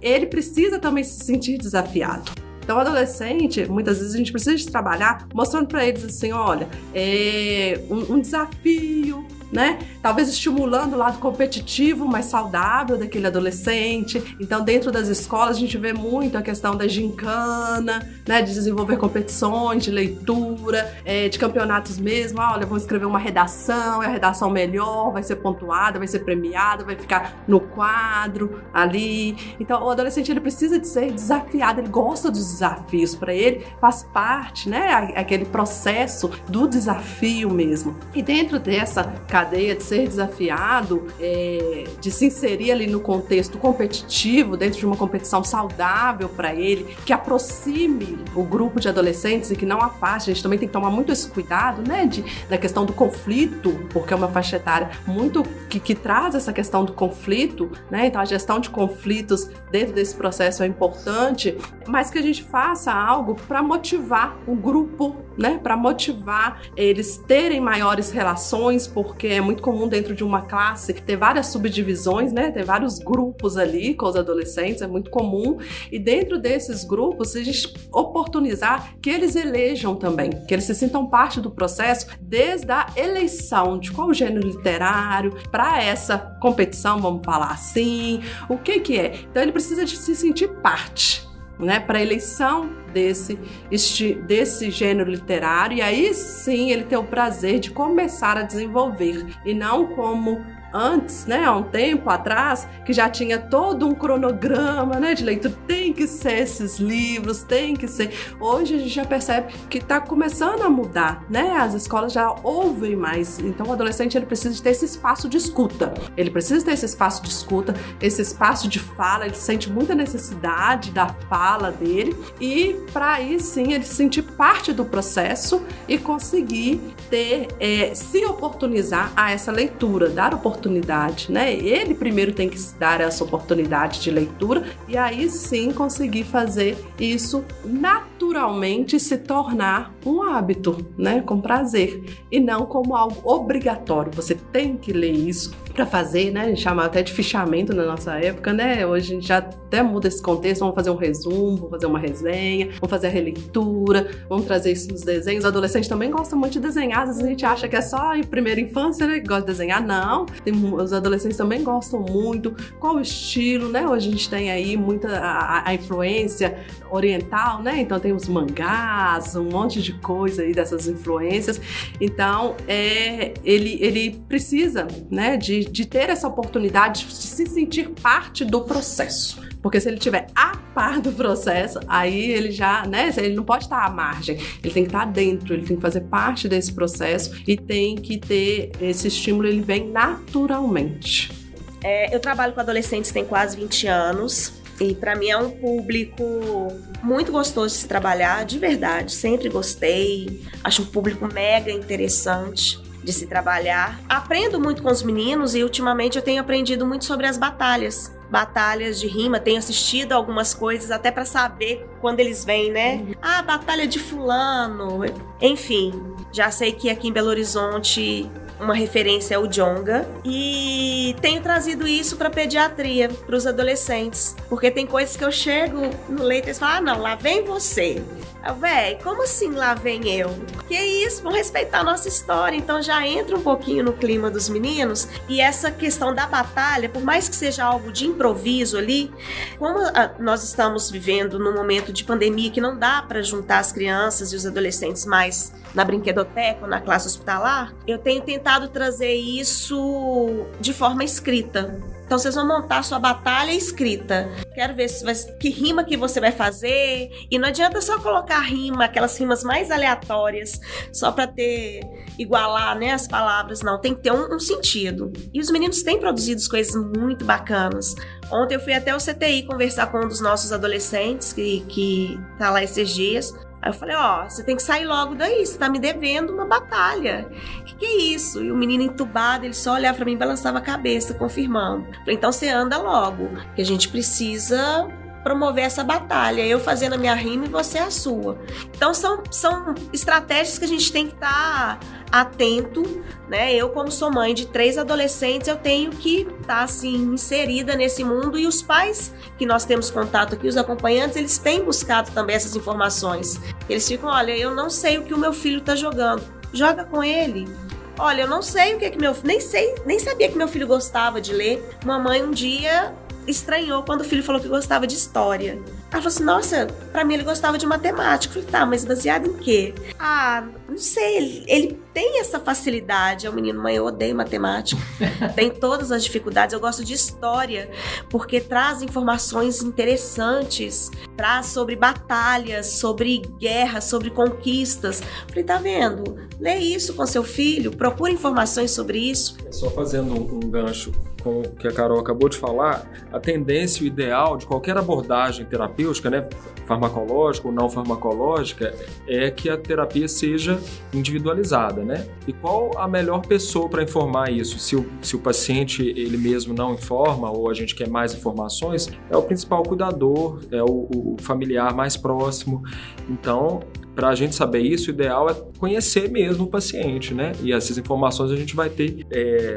ele precisa também se sentir desafiado. Então, o adolescente, muitas vezes a gente precisa de trabalhar mostrando para eles assim, olha, um desafio, né? Talvez estimulando o lado competitivo, mais saudável daquele adolescente. Então, dentro das escolas, a gente vê muito a questão da gincana, né? De desenvolver competições de leitura, de campeonatos mesmo. Olha, vamos escrever uma redação, a redação melhor, vai ser pontuada, vai ser premiada, vai ficar no quadro ali. Então, o adolescente, ele precisa de ser desafiado, ele gosta dos desafios. Para ele, faz parte, né? Aquele processo do desafio mesmo. E dentro dessa cadeia de ser desafiado, de se inserir ali no contexto competitivo, dentro de uma competição saudável para ele, que aproxime o grupo de adolescentes e que não afaste. A gente também tem que tomar muito esse cuidado, né, da questão do conflito, porque é uma faixa etária muito que traz essa questão do conflito, né? Então a gestão de conflitos dentro desse processo é importante, mas que a gente faça algo para motivar o grupo, né, para motivar eles terem maiores relações, porque é muito comum dentro de uma classe ter várias subdivisões, né? Ter vários grupos ali com os adolescentes, é muito comum. E dentro desses grupos, a gente oportunizar que eles elejam também, que eles se sintam parte do processo desde a eleição de qual gênero literário, para essa competição, vamos falar assim, o que é. Então ele precisa de se sentir parte, né, para a eleição desse gênero literário, e aí sim ele ter o prazer de começar a desenvolver, e não como antes, né, há um tempo atrás, que já tinha todo um cronograma, né, de leitura, tem que ser esses livros, tem que ser. Hoje a gente já percebe que está começando a mudar, né, as escolas já ouvem mais, então o adolescente ele precisa de ter esse espaço de escuta, ele precisa ter esse espaço de escuta, esse espaço de fala, ele sente muita necessidade da fala dele, e para aí sim ele se sentir parte do processo e conseguir ter, se oportunizar a essa leitura, dar oportunidade, né? Ele primeiro tem que se dar essa oportunidade de leitura e aí sim conseguir fazer isso naturalmente, se tornar um hábito, né? Com prazer e não como algo obrigatório. Você tem que ler isso para fazer, né? A gente chamava até de fichamento na nossa época, né? Hoje a gente já até muda esse contexto, vamos fazer um resumo, vamos fazer uma resenha, vamos fazer a releitura, vamos trazer isso nos desenhos. Os adolescentes também gostam muito de desenhar, às vezes a gente acha que é só em primeira infância, né, que gosta de desenhar. Não, os adolescentes também gostam muito. Qual o estilo, né? Hoje a gente tem aí muita a influência oriental, né? Então tem os mangás, um monte de coisa aí dessas influências. Então, ele precisa, né, de ter essa oportunidade de se sentir parte do processo. Porque se ele estiver a par do processo, aí ele já, né, ele não pode estar à margem, ele tem que estar dentro, ele tem que fazer parte desse processo e tem que ter esse estímulo, ele vem naturalmente. Eu trabalho com adolescentes tem quase 20 anos e para mim é um público muito gostoso de se trabalhar, de verdade, sempre gostei, acho um público mega interessante de se trabalhar. Aprendo muito com os meninos e ultimamente eu tenho aprendido muito sobre as batalhas de rima, tenho assistido algumas coisas até para saber quando eles vêm, né? Batalha de fulano, enfim, já sei que aqui em Belo Horizonte uma referência é o Djonga e tenho trazido isso para pediatria, para os adolescentes, porque tem coisas que eu chego no leito e eles falam, não, lá vem você. Véi, como assim lá vem eu? Que isso, vamos respeitar a nossa história. Então já entra um pouquinho no clima dos meninos. E essa questão da batalha, por mais que seja algo de improviso ali, como nós estamos vivendo num momento de pandemia que não dá para juntar as crianças e os adolescentes mais na brinquedoteca ou na classe hospitalar, eu tenho tentado trazer isso de forma escrita. Então vocês vão montar a sua batalha escrita. Quero ver que rima que você vai fazer. E não adianta só colocar rima, aquelas rimas mais aleatórias, só para igualar, né, as palavras. Não, tem que ter um sentido. E os meninos têm produzido coisas muito bacanas. Ontem eu fui até o CTI conversar com um dos nossos adolescentes, que tá lá esses dias. Aí eu falei, você tem que sair logo daí, você tá me devendo uma batalha. Que é isso? E o menino entubado, ele só olhava pra mim e balançava a cabeça, confirmando. Eu falei, então você anda logo, que a gente precisa promover essa batalha, eu fazendo a minha rima e você a sua. Então são estratégias que a gente tem que estar atento, né? Eu, como sou mãe de 3 adolescentes, eu tenho que estar assim inserida nesse mundo, e os pais que nós temos contato aqui, os acompanhantes, eles têm buscado também essas informações. Eles ficam, olha, eu não sei o que o meu filho está jogando, joga com ele. Olha, eu não sei o que meu filho, nem sabia que meu filho gostava de ler. Mamãe um dia estranhou quando o filho falou que gostava de história. Ela falou assim, nossa, pra mim ele gostava de matemática. Eu falei, tá, mas baseado em quê? Não sei, ele tem essa facilidade. É um menino, mãe, eu odeio matemática. Tem todas as dificuldades. Eu gosto de história, porque traz informações interessantes, traz sobre batalhas, sobre guerras, sobre conquistas. Eu falei, tá vendo? Lê isso com seu filho, procura informações sobre isso. Só fazendo um gancho com o que a Carol acabou de falar, a tendência, o ideal de qualquer abordagem terapêutica, né, farmacológica ou não farmacológica, é que a terapia seja individualizada, né? E qual a melhor pessoa para informar isso? Se o paciente ele mesmo não informa, ou a gente quer mais informações, é o principal cuidador, é o familiar mais próximo. Então, para a gente saber isso, o ideal é conhecer mesmo o paciente, né? E essas informações a gente vai ter,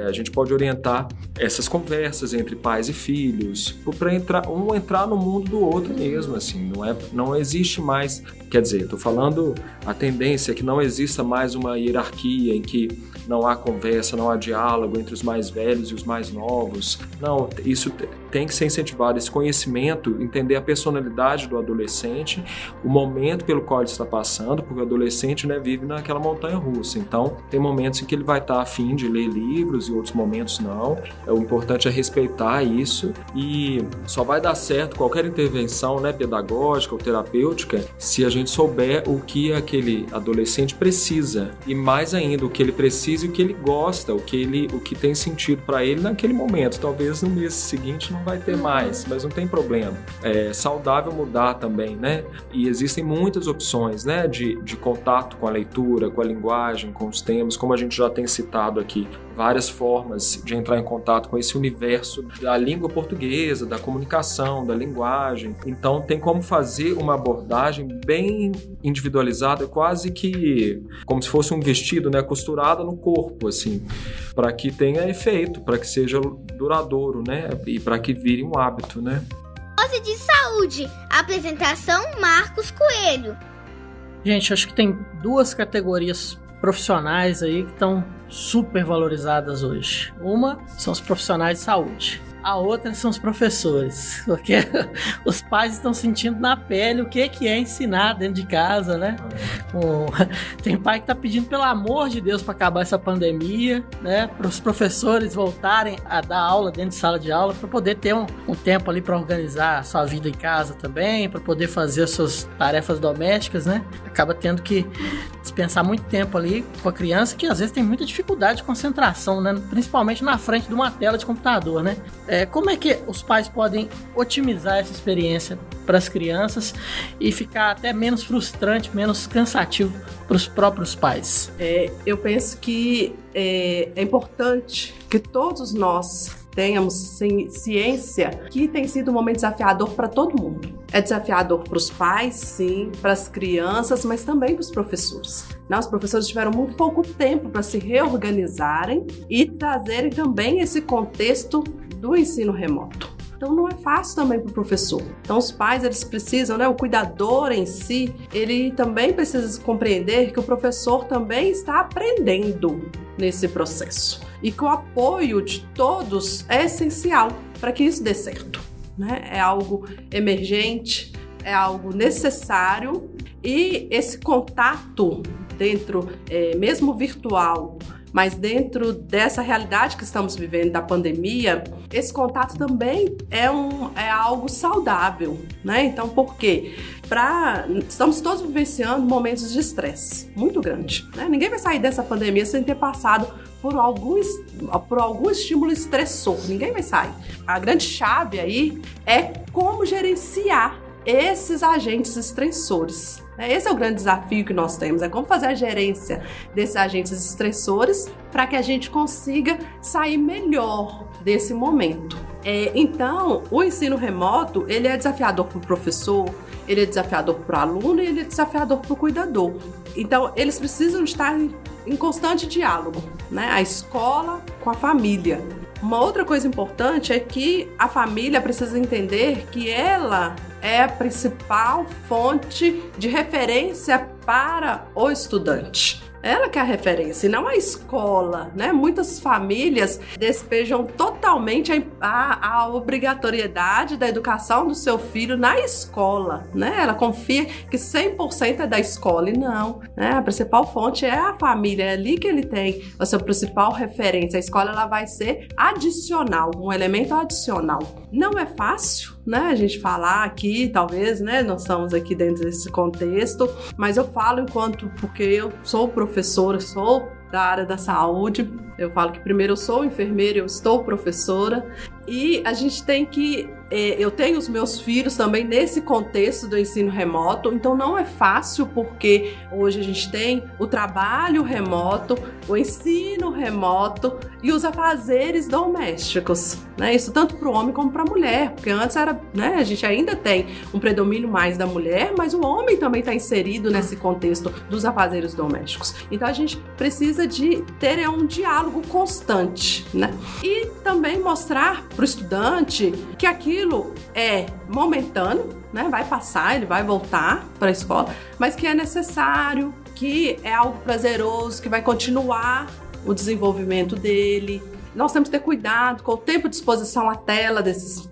a gente pode orientar essas conversas entre pais e filhos, para entrar no mundo do outro mesmo, assim, não existe mais, quer dizer, estou falando, a tendência é que não exista mais uma hierarquia em que não há conversa, não há diálogo entre os mais velhos e os mais novos. Não, isso tem que ser incentivado, esse conhecimento, entender a personalidade do adolescente, o momento pelo qual ele está passando, porque o adolescente, né, vive naquela montanha russa. Então, tem momentos em que ele vai estar a fim de ler livros e outros momentos não. O importante é respeitar isso, e só vai dar certo qualquer intervenção, né, pedagógica ou terapêutica se a gente souber o que aquele adolescente precisa, e mais ainda o que ele precisa e o que ele gosta, o que tem sentido para ele naquele momento. Talvez no mês seguinte não vai ter mais, mas não tem problema. É saudável mudar também, né? E existem muitas opções, né, de contato com a leitura, com a linguagem, com os temas, como a gente já tem citado aqui, várias formas de entrar em contato com esse universo da língua portuguesa, da comunicação, da linguagem. Então tem como fazer uma abordagem bem individualizada, quase que como se fosse um vestido, né, costurado no corpo, assim, para que tenha efeito, para que seja duradouro, né, e para que vire um hábito, né. Dose de Saúde. Apresentação Marcos Coelho. Gente, acho que tem 2 categorias profissionais aí que estão super valorizadas hoje. Uma são os profissionais de saúde. A outra são os professores, porque os pais estão sentindo na pele o que é ensinar dentro de casa, né? Tem pai que está pedindo, pelo amor de Deus, para acabar essa pandemia, né? Para os professores voltarem a dar aula dentro de sala de aula, para poder ter um tempo ali para organizar a sua vida em casa também, para poder fazer as suas tarefas domésticas, né? Acaba tendo que dispensar muito tempo ali com a criança, que às vezes tem muita dificuldade de concentração, né? Principalmente na frente de uma tela de computador, né? Como é que os pais podem otimizar essa experiência para as crianças e ficar até menos frustrante, menos cansativo para os próprios pais? Eu penso que é importante que todos nós tenhamos ciência que tem sido um momento desafiador para todo mundo. É desafiador para os pais, sim, para as crianças, mas também para os professores. Os professores tiveram muito pouco tempo para se reorganizarem e trazerem também esse contexto do ensino remoto. Então não é fácil também para o professor. Então os pais, eles precisam, né, o cuidador em si, ele também precisa compreender que o professor também está aprendendo nesse processo. E que o apoio de todos é essencial para que isso dê certo, né? É algo emergente, é algo necessário, e esse contato dentro, mesmo virtual, mas dentro dessa realidade que estamos vivendo da pandemia, esse contato também é algo saudável, né? Então, por quê? Estamos todos vivenciando momentos de estresse muito grande, né? Ninguém vai sair dessa pandemia sem ter passado por algum estímulo estressor. Ninguém vai sair. A grande chave aí é como gerenciar esses agentes estressores. Esse é o grande desafio que nós temos, é como fazer a gerência desses agentes estressores para que a gente consiga sair melhor desse momento. Então, o ensino remoto, ele é desafiador para o professor, ele é desafiador para o aluno e ele é desafiador para o cuidador. Então, eles precisam estar em constante diálogo, né? A escola com a família. Uma outra coisa importante é que a família precisa entender que ela é a principal fonte de referência para o estudante. Ela que é a referência, e não a escola, né? Muitas famílias despejam totalmente a obrigatoriedade da educação do seu filho na escola, né? Ela confia que 100% é da escola, e não, né? A principal fonte é a família, é ali que ele tem a sua principal referência. A escola, ela vai ser adicional, um elemento adicional. Não é fácil, né, a gente falar aqui, talvez, né, nós estamos aqui dentro desse contexto, mas eu falo porque eu sou professora, sou da área da saúde, eu falo que primeiro eu sou enfermeira, eu estou professora, e a gente tem que, eu tenho os meus filhos também nesse contexto do ensino remoto, então não é fácil porque hoje a gente tem o trabalho remoto, o ensino remoto e os afazeres domésticos, né? Isso tanto para o homem como para a mulher, porque antes era, né, a gente ainda tem um predomínio mais da mulher, mas o homem também está inserido nesse contexto dos afazeres domésticos. Então a gente precisa de ter um diálogo constante, né? E também mostrar para o estudante que aquilo é momentâneo, né? Vai passar, ele vai voltar para a escola, mas que é necessário, que é algo prazeroso, que vai continuar o desenvolvimento dele. Nós temos que ter cuidado com o tempo de exposição à tela desses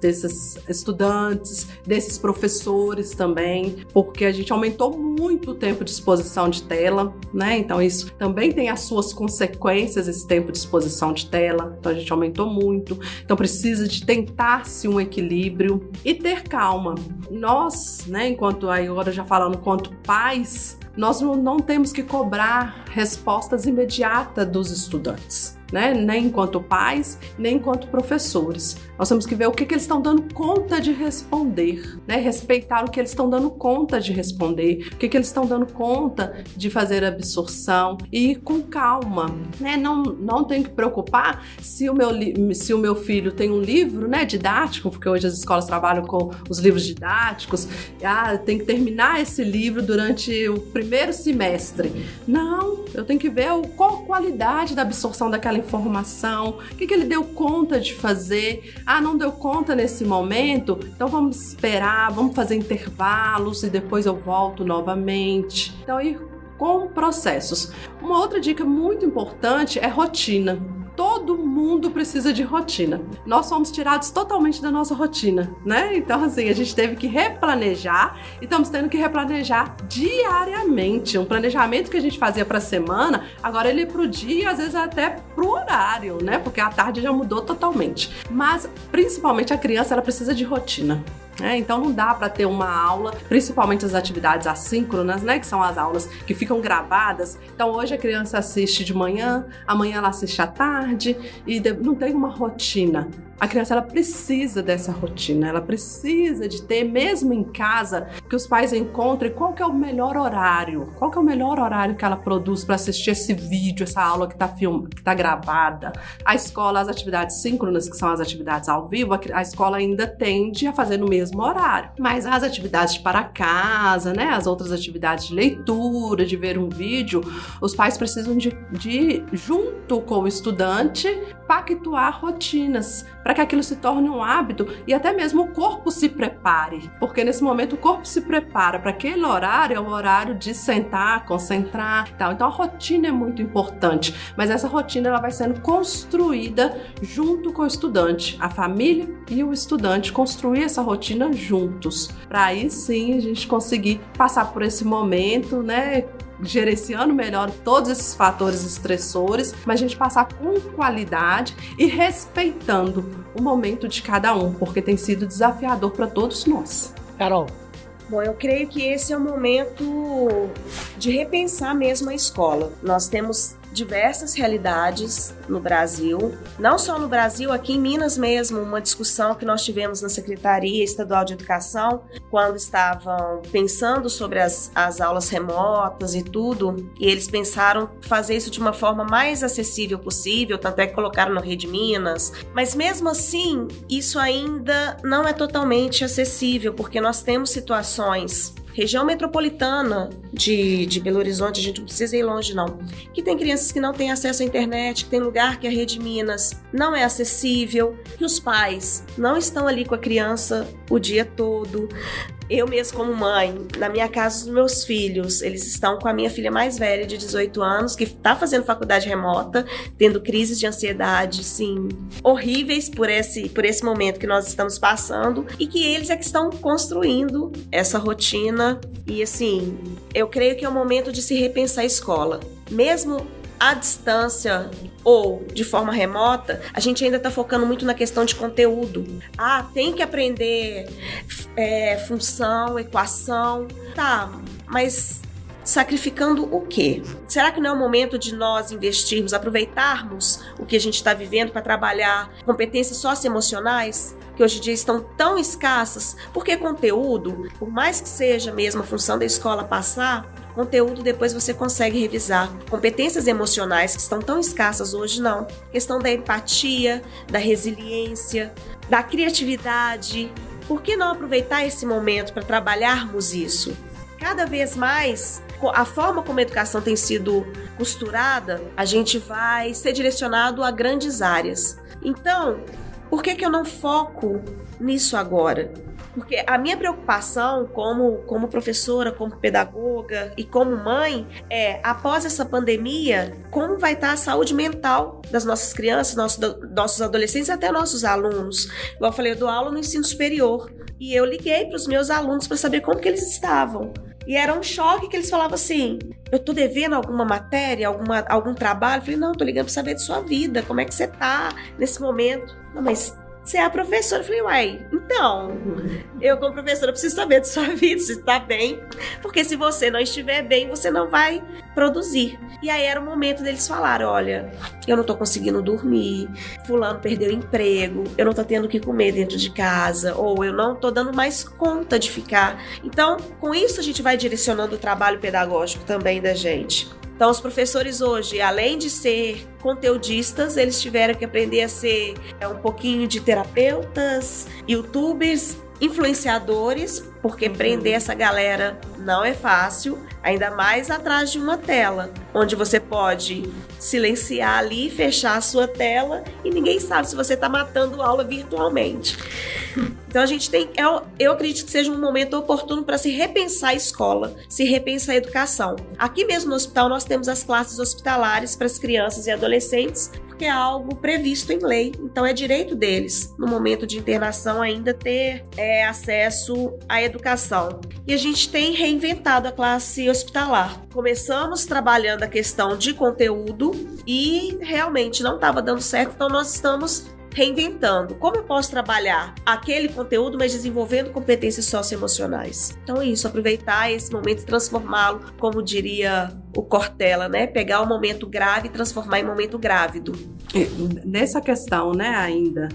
estudantes, desses professores também, porque a gente aumentou muito o tempo de exposição de tela, né? Então isso também tem as suas consequências, esse tempo de exposição de tela. Então a gente aumentou muito. Então precisa de tentar-se um equilíbrio e ter calma. Nós, né, enquanto agora já falando enquanto pais, nós não temos que cobrar respostas imediatas dos estudantes, né? Nem enquanto pais, nem enquanto professores. Nós temos que ver o que eles estão dando conta de responder, né? Respeitar o que eles estão dando conta de responder, o que eles estão dando conta de fazer absorção e ir com calma, né? Não tem que preocupar se o meu filho tem um livro, né, didático, porque hoje as escolas trabalham com os livros didáticos, tem que terminar esse livro durante o primeiro semestre. Não, eu tenho que ver qual a qualidade da absorção daquela informação, o que ele deu conta de fazer. Não deu conta nesse momento, então vamos esperar, vamos fazer intervalos e depois eu volto novamente. Então, ir com processos. Uma outra dica muito importante é rotina. Todo mundo precisa de rotina. Nós fomos tirados totalmente da nossa rotina, né? Então, assim, a gente teve que replanejar e estamos tendo que replanejar diariamente. Um planejamento que a gente fazia para a semana, agora ele é para o dia, às vezes até para o horário, né? Porque a tarde já mudou totalmente. Mas, principalmente, a criança, ela precisa de rotina. Então não dá para ter uma aula, principalmente as atividades assíncronas, né, que são as aulas que ficam gravadas. Então hoje a criança assiste de manhã, amanhã ela assiste à tarde e não tem uma rotina. A criança, ela precisa dessa rotina, ela precisa de ter, mesmo em casa, que os pais encontrem qual que é o melhor horário, que ela produz para assistir esse vídeo, essa aula que está gravada. A escola, as atividades síncronas, que são as atividades ao vivo, a escola ainda tende a fazer no mesmo horário. Mas as atividades para casa, né, as outras atividades de leitura, de ver um vídeo, os pais precisam de junto com o estudante, pactuar rotinas, para que aquilo se torne um hábito e até mesmo o corpo se prepare, porque nesse momento o corpo se prepara para aquele horário, é o horário de sentar, concentrar e tal. Então a rotina é muito importante, mas essa rotina ela vai sendo construída junto com o estudante, a família e o estudante construir essa rotina juntos, para aí sim a gente conseguir passar por esse momento, né, gerenciando melhor todos esses fatores estressores, mas a gente passar com qualidade e respeitando o momento de cada um, porque tem sido desafiador para todos nós. Carol. Bom, eu creio que esse é o momento de repensar mesmo a escola. Nós temos diversas realidades no Brasil, não só no Brasil, aqui em Minas mesmo, uma discussão que nós tivemos na Secretaria Estadual de Educação, quando estavam pensando sobre as aulas remotas e tudo, e eles pensaram fazer isso de uma forma mais acessível possível, tanto é que colocaram no Rede Minas, mas mesmo assim, isso ainda não é totalmente acessível, porque nós temos situações, região metropolitana de Belo Horizonte, a gente não precisa ir longe não, que tem crianças que não têm acesso à internet, que tem lugar que a Rede Minas não é acessível, que os pais não estão ali com a criança o dia todo. Eu mesmo como mãe, na minha casa os meus filhos, eles estão com a minha filha mais velha de 18 anos, que está fazendo faculdade remota, tendo crises de ansiedade, sim, horríveis por esse momento que nós estamos passando, e que eles é que estão construindo essa rotina. E assim, eu creio que é o momento de se repensar a escola. Mesmo à distância ou de forma remota, a gente ainda está focando muito na questão de conteúdo. Tem que aprender função, equação. Tá, mas sacrificando o quê? Será que não é o momento de nós investirmos, aproveitarmos o que a gente está vivendo para trabalhar competências socioemocionais, que hoje em dia estão tão escassas? Porque conteúdo, por mais que seja mesmo a função da escola passar, conteúdo depois você consegue revisar. Competências emocionais que estão tão escassas hoje, não. Questão da empatia, da resiliência, da criatividade. Por que não aproveitar esse momento para trabalharmos isso? Cada vez mais, a forma como a educação tem sido costurada, a gente vai ser direcionado a grandes áreas. Então, por que eu não foco nisso agora? Porque a minha preocupação como professora, como pedagoga e como mãe é, após essa pandemia, como vai estar a saúde mental das nossas crianças, nossos adolescentes e até nossos alunos. Igual eu falei, eu dou aula no ensino superior e eu liguei para os meus alunos para saber como que eles estavam. E era um choque que eles falavam assim, eu tô devendo alguma matéria, algum trabalho? Eu falei, não, tô ligando para saber de sua vida, como é que você tá nesse momento? Não, mas você é a professora. Eu falei, então, eu como professora preciso saber de sua vida, se está bem, porque se você não estiver bem, você não vai produzir. E aí era o momento deles falarem, olha, eu não tô conseguindo dormir, fulano perdeu o emprego, eu não tô tendo o que comer dentro de casa, ou eu não tô dando mais conta de ficar. Então, com isso a gente vai direcionando o trabalho pedagógico também da gente. Então, os professores hoje, além de ser conteudistas, eles tiveram que aprender a ser um pouquinho de terapeutas, youtubers, influenciadores, porque prender essa galera não é fácil, ainda mais atrás de uma tela, onde você pode silenciar ali, fechar a sua tela e ninguém sabe se você está matando aula virtualmente. Então a gente tem, eu acredito que seja um momento oportuno para se repensar a escola, se repensar a educação. Aqui mesmo no hospital nós temos as classes hospitalares para as crianças e adolescentes, porque é algo previsto em lei, então é direito deles, no momento de internação, ainda ter acesso à educação. E a gente tem reinventado a classe hospitalar. Começamos trabalhando a questão de conteúdo e realmente não estava dando certo, então nós estamos reinventando. Como eu posso trabalhar aquele conteúdo, mas desenvolvendo competências socioemocionais? Então é isso, aproveitar esse momento e transformá-lo, como diria o Cortella, né? Pegar o momento grave e transformar em momento grávido. Nessa questão, né, ainda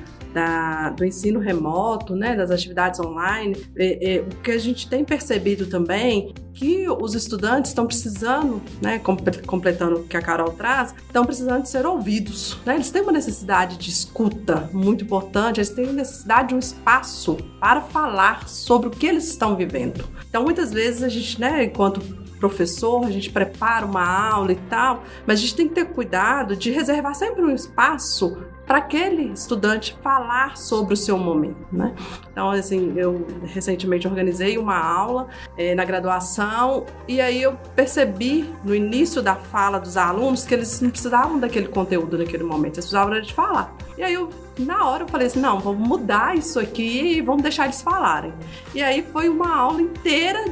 do ensino remoto, né, das atividades online, o que a gente tem percebido também que os estudantes estão precisando, né, completando o que a Carol traz, estão precisando de ser ouvidos, né? Eles têm uma necessidade de escuta muito importante, eles têm necessidade de um espaço para falar sobre o que eles estão vivendo. Então, muitas vezes a gente, né, enquanto professor, a gente prepara uma aula e tal, mas a gente tem que ter cuidado de reservar sempre um espaço para aquele estudante falar sobre o seu momento, né? Então, assim, eu recentemente organizei uma aula na graduação e aí eu percebi no início da fala dos alunos que eles não precisavam daquele conteúdo naquele momento, eles precisavam de falar. E aí na hora eu falei assim, não, vamos mudar isso aqui e vamos deixar eles falarem. E aí foi uma aula inteira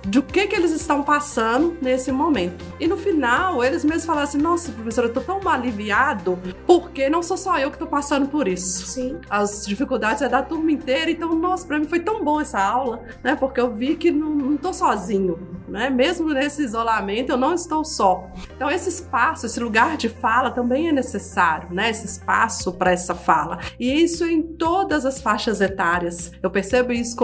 do que eles estão passando nesse momento. E no final, eles mesmos falaram assim, nossa, professora, eu tô tão aliviado, porque não sou só eu que tô passando por isso. Sim. As dificuldades é da turma inteira, então, nossa, pra mim foi tão bom essa aula, né, porque eu vi que não tô sozinho né? Mesmo nesse isolamento, eu não estou só. Então, esse espaço, esse lugar de fala também é necessário, né? Esse espaço para essa fala. E isso em todas as faixas etárias. Eu percebo isso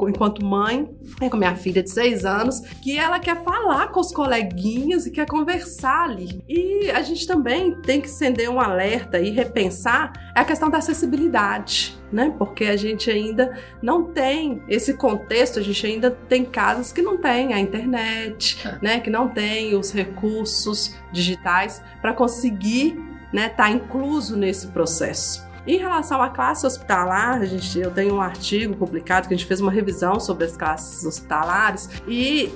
enquanto mãe, com minha filha de 6 anos, que ela quer falar com os coleguinhas e quer conversar ali. E a gente também tem que acender um alerta e repensar a questão da acessibilidade, né? Porque a gente ainda não tem esse contexto, a gente ainda tem casas que não tem a internet, né? Que não tem os recursos digitais para conseguir, né, tá incluso nesse processo. Em relação à classe hospitalar, eu tenho um artigo publicado que a gente fez uma revisão sobre as classes hospitalares e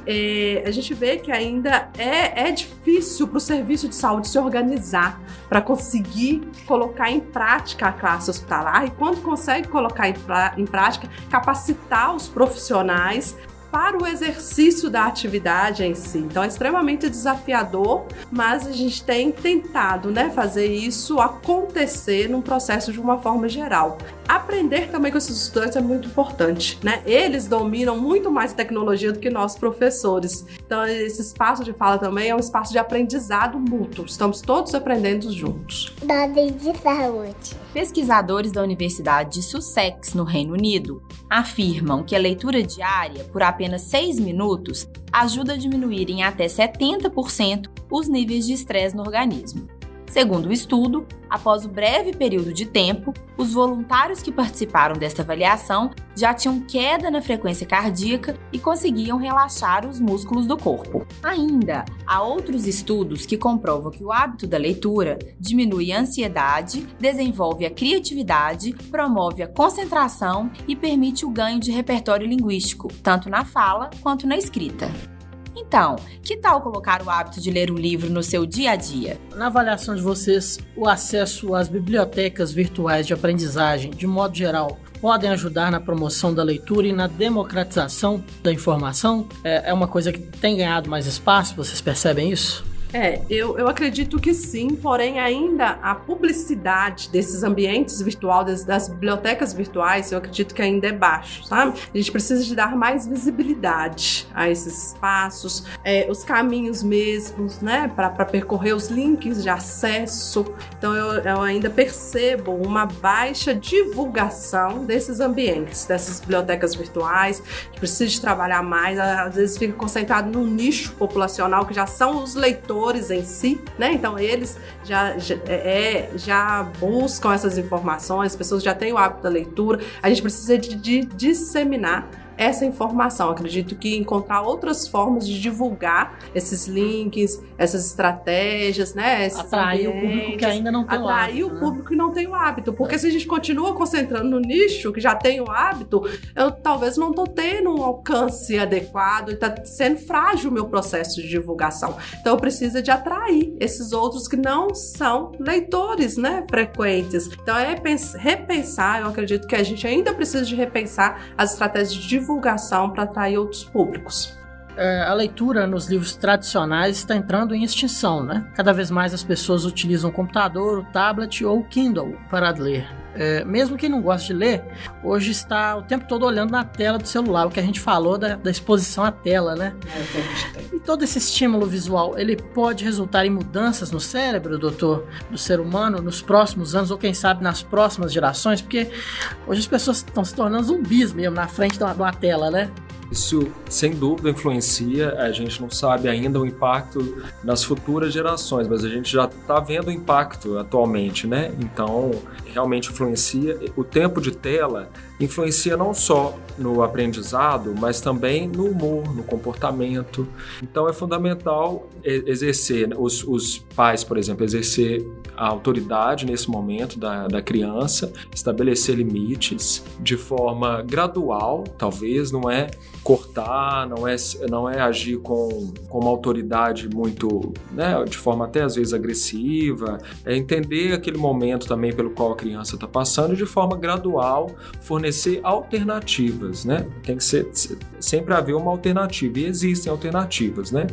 a gente vê que ainda é difícil para o serviço de saúde se organizar para conseguir colocar em prática a classe hospitalar e quando consegue colocar em prática, capacitar os profissionais para o exercício da atividade em si. Então é extremamente desafiador, mas a gente tem tentado, né, fazer isso acontecer num processo de uma forma geral. Aprender também com esses estudantes é muito importante, né? Eles dominam muito mais tecnologia do que nós professores. Então esse espaço de fala também é um espaço de aprendizado mútuo. Estamos todos aprendendo juntos. Dados de saúde. Pesquisadores da Universidade de Sussex, no Reino Unido, afirmam que a leitura diária, por apenas 6 minutos, ajuda a diminuir em até 70% os níveis de estresse no organismo. Segundo o estudo, após o breve período de tempo, os voluntários que participaram desta avaliação já tinham queda na frequência cardíaca e conseguiam relaxar os músculos do corpo. Ainda, há outros estudos que comprovam que o hábito da leitura diminui a ansiedade, desenvolve a criatividade, promove a concentração e permite o ganho de repertório linguístico, tanto na fala quanto na escrita. Então, que tal colocar o hábito de ler um livro no seu dia a dia? Na avaliação de vocês, o acesso às bibliotecas virtuais de aprendizagem, de modo geral, podem ajudar na promoção da leitura e na democratização da informação? É uma coisa que tem ganhado mais espaço, vocês percebem isso? Eu acredito que sim, porém ainda a publicidade desses ambientes virtuais, das bibliotecas virtuais, eu acredito que ainda é baixo, sabe? A gente precisa de dar mais visibilidade a esses espaços, os caminhos mesmos, né? Para percorrer os links de acesso. Então eu ainda percebo uma baixa divulgação desses ambientes, dessas bibliotecas virtuais. A gente precisa de trabalhar mais, às vezes fica concentrado num nicho populacional que já são os leitores em si, né? Então eles já buscam essas informações, as pessoas já têm o hábito da leitura, a gente precisa de disseminar essa informação. Acredito que encontrar outras formas de divulgar esses links, essas estratégias, né? Atrair o público que ainda não tem o hábito. Atrair o público que não tem o hábito. Porque se a gente continua concentrando no nicho que já tem o hábito, eu talvez não estou tendo um alcance adequado e está sendo frágil o meu processo de divulgação. Então eu preciso de atrair esses outros que não são leitores, né, frequentes. Então repensar, eu acredito que a gente ainda precisa de repensar as estratégias de divulgação para atrair outros públicos. A leitura nos livros tradicionais está entrando em extinção, né? Cada vez mais as pessoas utilizam o computador, o tablet ou o Kindle para ler. Mesmo quem não gosta de ler, hoje está o tempo todo olhando na tela do celular, o que a gente falou da exposição à tela, né? E todo esse estímulo visual, ele pode resultar em mudanças no cérebro, doutor, do ser humano nos próximos anos, ou quem sabe nas próximas gerações, porque hoje as pessoas estão se tornando zumbis mesmo na frente de uma tela, né? Isso, sem dúvida, influencia. A gente não sabe ainda o impacto nas futuras gerações, mas a gente já está vendo o impacto atualmente, né? Então, realmente influencia. O tempo de tela influencia não só no aprendizado, mas também no humor, no comportamento. Então, é fundamental exercer, os pais, por exemplo, exercer a autoridade nesse momento da criança, estabelecer limites de forma gradual, talvez, não é cortar, não é agir com uma autoridade muito, né, de forma até às vezes agressiva, é entender aquele momento também pelo qual a criança está passando e de forma gradual fornecer alternativas, né? Tem que sempre haver uma alternativa e existem alternativas, né,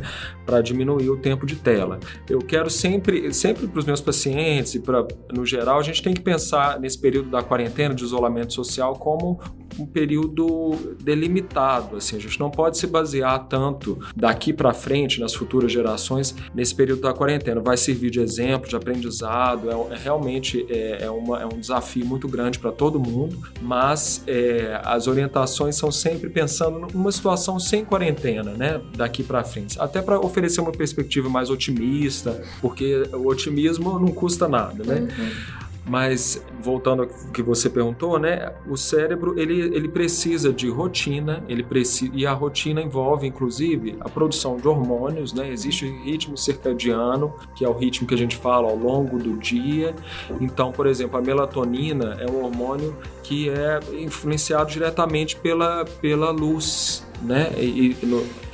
para diminuir o tempo de tela. Eu quero sempre para os meus pacientes e no geral, a gente tem que pensar nesse período da quarentena, de isolamento social, como um período delimitado, assim, a gente não pode se basear tanto daqui para frente, nas futuras gerações, nesse período da quarentena. Vai servir de exemplo, de aprendizado, realmente é um desafio muito grande para todo mundo, mas as orientações são sempre pensando numa situação sem quarentena, né, daqui para frente, até para oferecer uma perspectiva mais otimista, porque o otimismo não custa nada, né? Mas, voltando ao que você perguntou, né, o cérebro ele precisa de rotina, e a rotina envolve, inclusive, a produção de hormônios, né? Existe o ritmo circadiano, que é o ritmo que a gente fala ao longo do dia. Então, por exemplo, a melatonina é um hormônio que é influenciado diretamente pela luz, né?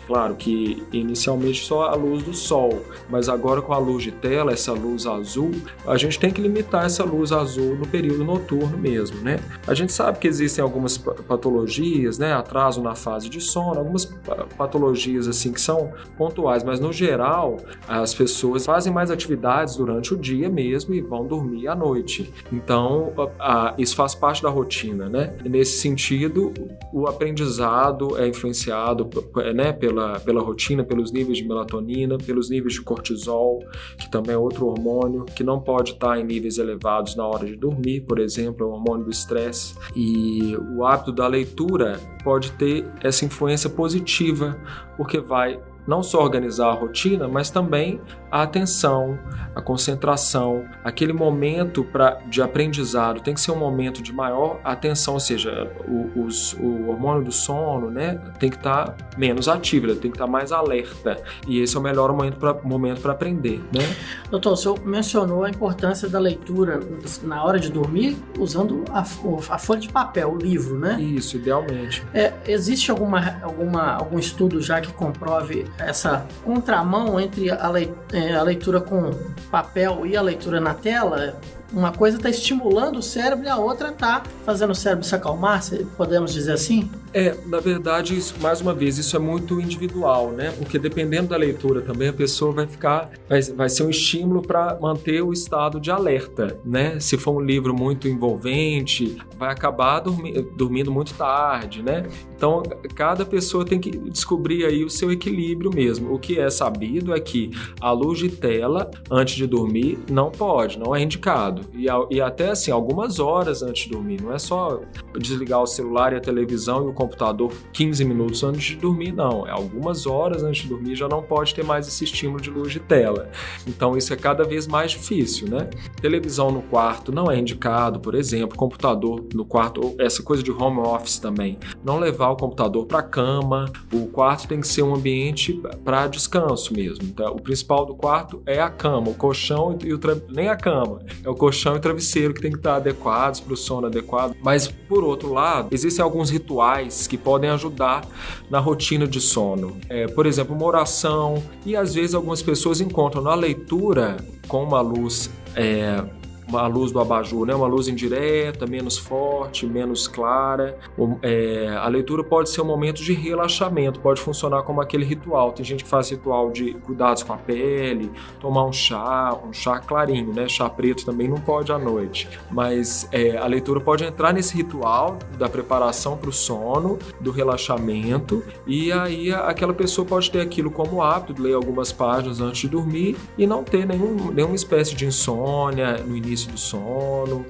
Claro que inicialmente só a luz do sol, mas agora com a luz de tela, essa luz azul, a gente tem que limitar essa luz azul no período noturno mesmo, né? A gente sabe que existem algumas patologias, né? Atraso na fase de sono, algumas patologias assim que são pontuais, mas no geral as pessoas fazem mais atividades durante o dia mesmo e vão dormir à noite. Então isso faz parte da rotina, né? Nesse sentido, o aprendizado é influenciado, né, pela rotina, pelos níveis de melatonina, pelos níveis de cortisol, que também é outro hormônio que não pode estar em níveis elevados na hora de dormir, por exemplo, é o hormônio do estresse. E o hábito da leitura pode ter essa influência positiva, porque vai não só organizar a rotina, mas também a atenção, a concentração, aquele momento de aprendizado tem que ser um momento de maior atenção, ou seja, o hormônio do sono, né, tem que estar menos ativo, ele tem que estar mais alerta, e esse é o melhor momento para aprender, né? Doutor, o senhor mencionou a importância da leitura na hora de dormir usando a folha de papel, o livro, né? Isso, idealmente. Existe algum estudo já que comprove essa contramão entre a leitura com papel e a leitura na tela? Uma coisa está estimulando o cérebro e a outra está fazendo o cérebro se acalmar, podemos dizer assim? Na verdade, mais uma vez, isso é muito individual, né? Porque dependendo da leitura também, a pessoa vai ser um estímulo para manter o estado de alerta, né? Se for um livro muito envolvente, vai acabar dormindo muito tarde, né? Então, cada pessoa tem que descobrir aí o seu equilíbrio mesmo. O que é sabido é que a luz de tela, antes de dormir, não é indicado. E até assim, algumas horas antes de dormir, não é só desligar o celular e a televisão e o computador 15 minutos antes de dormir, não. É algumas horas antes de dormir, já não pode ter mais esse estímulo de luz de tela. Então isso é cada vez mais difícil, né? Televisão no quarto não é indicado, por exemplo, computador no quarto, essa coisa de home office também. Não levar o computador para a cama, o quarto tem que ser um ambiente para descanso mesmo. Então, o principal do quarto é a cama, o colchão nem a cama, é o colchão e o travesseiro que tem que estar adequados para o sono adequado. Mas, por outro lado, existem alguns rituais que podem ajudar na rotina de sono. Por exemplo, uma oração, e às vezes algumas pessoas encontram na leitura com uma luz do abajur, né? Uma luz indireta, menos forte, menos clara. A leitura pode ser um momento de relaxamento, pode funcionar como aquele ritual. Tem gente que faz ritual de cuidados com a pele, tomar um chá clarinho, né? Chá preto também não pode à noite. Mas a leitura pode entrar nesse ritual da preparação para o sono, do relaxamento, e aí aquela pessoa pode ter aquilo como hábito de ler algumas páginas antes de dormir e não ter nenhuma espécie de insônia no início do sono.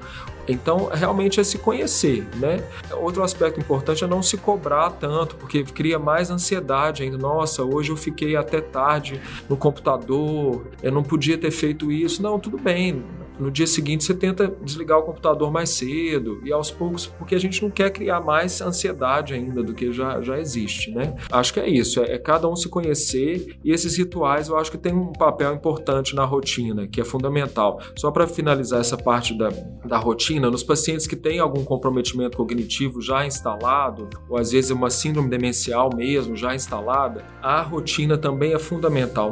Então, realmente é se conhecer, né? Outro aspecto importante é não se cobrar tanto, porque cria mais ansiedade ainda. Nossa, hoje eu fiquei até tarde no computador, eu não podia ter feito isso. Não, tudo bem. No dia seguinte você tenta desligar o computador mais cedo e aos poucos, porque a gente não quer criar mais ansiedade ainda do que já existe, né? Acho que é isso, é cada um se conhecer, e esses rituais eu acho que tem um papel importante na rotina, que é fundamental. Só para finalizar essa parte da rotina, nos pacientes que têm algum comprometimento cognitivo já instalado, ou às vezes uma síndrome demencial mesmo já instalada, a rotina também é fundamental,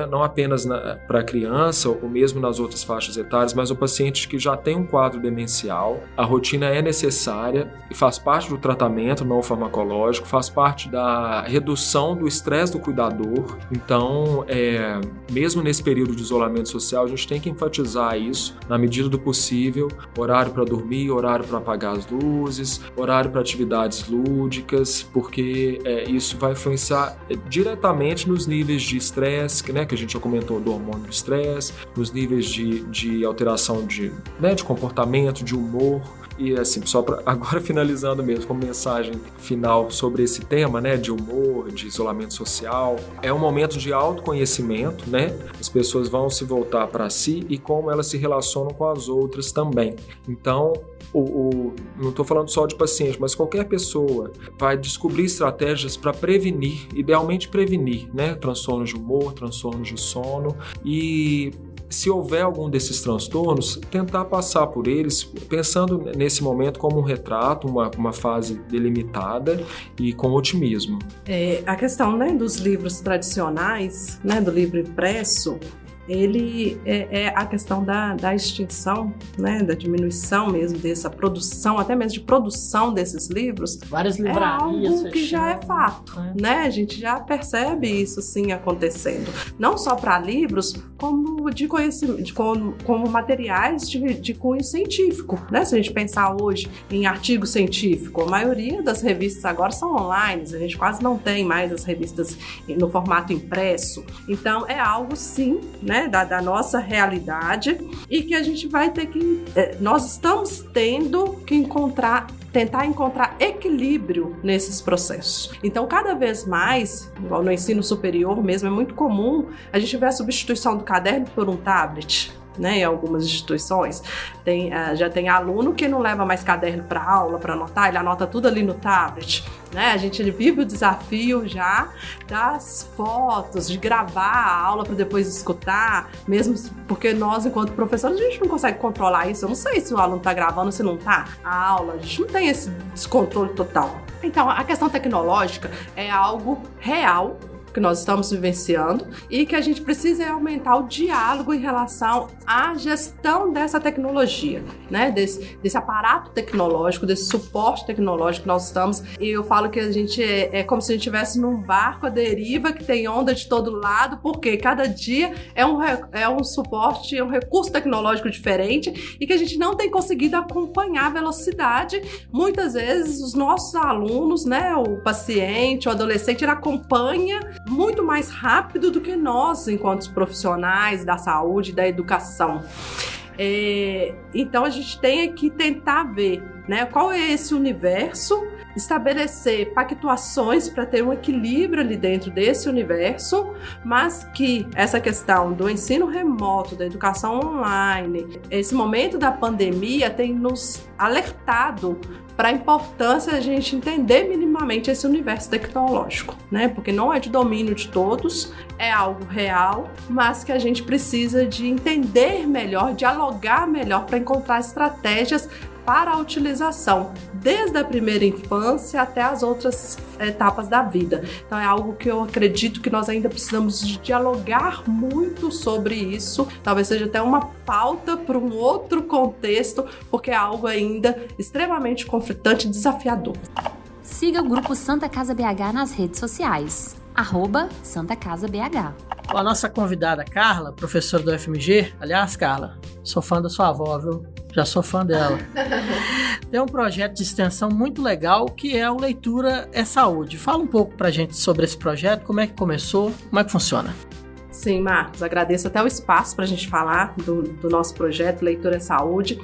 não apenas para a criança ou mesmo nas outras faixas etárias, familiares, mas o paciente que já tem um quadro demencial, a rotina é necessária e faz parte do tratamento não farmacológico, faz parte da redução do estresse do cuidador. Então, mesmo nesse período de isolamento social, a gente tem que enfatizar isso na medida do possível: horário para dormir, horário para apagar as luzes, horário para atividades lúdicas, porque isso vai influenciar diretamente nos níveis de estresse, né, que a gente já comentou do hormônio do estresse, nos níveis de alteração de comportamento, de humor. E assim, só para agora finalizando mesmo com mensagem final sobre esse tema, né, de humor, de isolamento social, é um momento de autoconhecimento, né? As pessoas vão se voltar para si e como elas se relacionam com as outras também. Então, não estou falando só de paciente, mas qualquer pessoa vai descobrir estratégias para prevenir, idealmente prevenir, né, transtornos de humor, transtornos de sono, e se houver algum desses transtornos, tentar passar por eles pensando nesse momento como um retrato, uma fase delimitada e com otimismo. A questão, né, dos livros tradicionais, né, do livro impresso, ele é a questão da extinção, né, da diminuição mesmo dessa produção, até mesmo de produção desses livros. Várias livrarias. É algo que já é fato, né? A gente já percebe isso sim acontecendo. Não só para livros, como de conhecimento, como materiais de cunho científico, né? Se a gente pensar hoje em artigo científico, a maioria das revistas agora são online, a gente quase não tem mais as revistas no formato impresso. Então é algo sim, né, da nossa realidade, e que a gente vai ter que... nós estamos tendo que tentar encontrar equilíbrio nesses processos. Então, cada vez mais, igual no ensino superior mesmo, é muito comum a gente ver a substituição do caderno por um tablet, né, em algumas instituições. Já tem aluno que não leva mais caderno para aula, para anotar, ele anota tudo ali no tablet. Né? A gente vive o desafio já das fotos, de gravar a aula para depois escutar, mesmo porque nós, enquanto professores, a gente não consegue controlar isso. Eu não sei se o aluno está gravando ou se não está a aula, a gente não tem esse descontrole total. Então, a questão tecnológica é algo real que nós estamos vivenciando e que a gente precisa aumentar o diálogo em relação à gestão dessa tecnologia, né? Desse aparato tecnológico, desse suporte tecnológico que nós estamos. E eu falo que a gente é como se a gente estivesse num barco à deriva que tem onda de todo lado, porque cada dia é um suporte, é um recurso tecnológico diferente e que a gente não tem conseguido acompanhar a velocidade. Muitas vezes os nossos alunos, né, o paciente, o adolescente, ele acompanha muito mais rápido do que nós, enquanto profissionais da saúde e da educação. Então a gente tem que tentar ver, né, qual é esse universo, estabelecer pactuações para ter um equilíbrio ali dentro desse universo, mas que essa questão do ensino remoto, da educação online, esse momento da pandemia tem nos alertado para a importância de a gente entender minimamente esse universo tecnológico, né? Porque não é de domínio de todos, é algo real, mas que a gente precisa de entender melhor, dialogar melhor para encontrar estratégias para a utilização, desde a primeira infância até as outras etapas da vida. Então é algo que eu acredito que nós ainda precisamos de dialogar muito sobre isso, talvez seja até uma pauta para um outro contexto, porque é algo ainda extremamente conflitante e desafiador. Siga o Grupo Santa Casa BH nas redes sociais, @SantaCasaBH. A nossa convidada Carla, professora do FMG, aliás, Carla, sou fã da sua avó, viu? Já sou fã dela. Tem um projeto de extensão muito legal que é o Leitura é Saúde. Fala um pouco pra gente sobre esse projeto, como é que começou, como é que funciona. Sim, Marcos, agradeço até o espaço para a gente falar do nosso projeto Leitura é Saúde.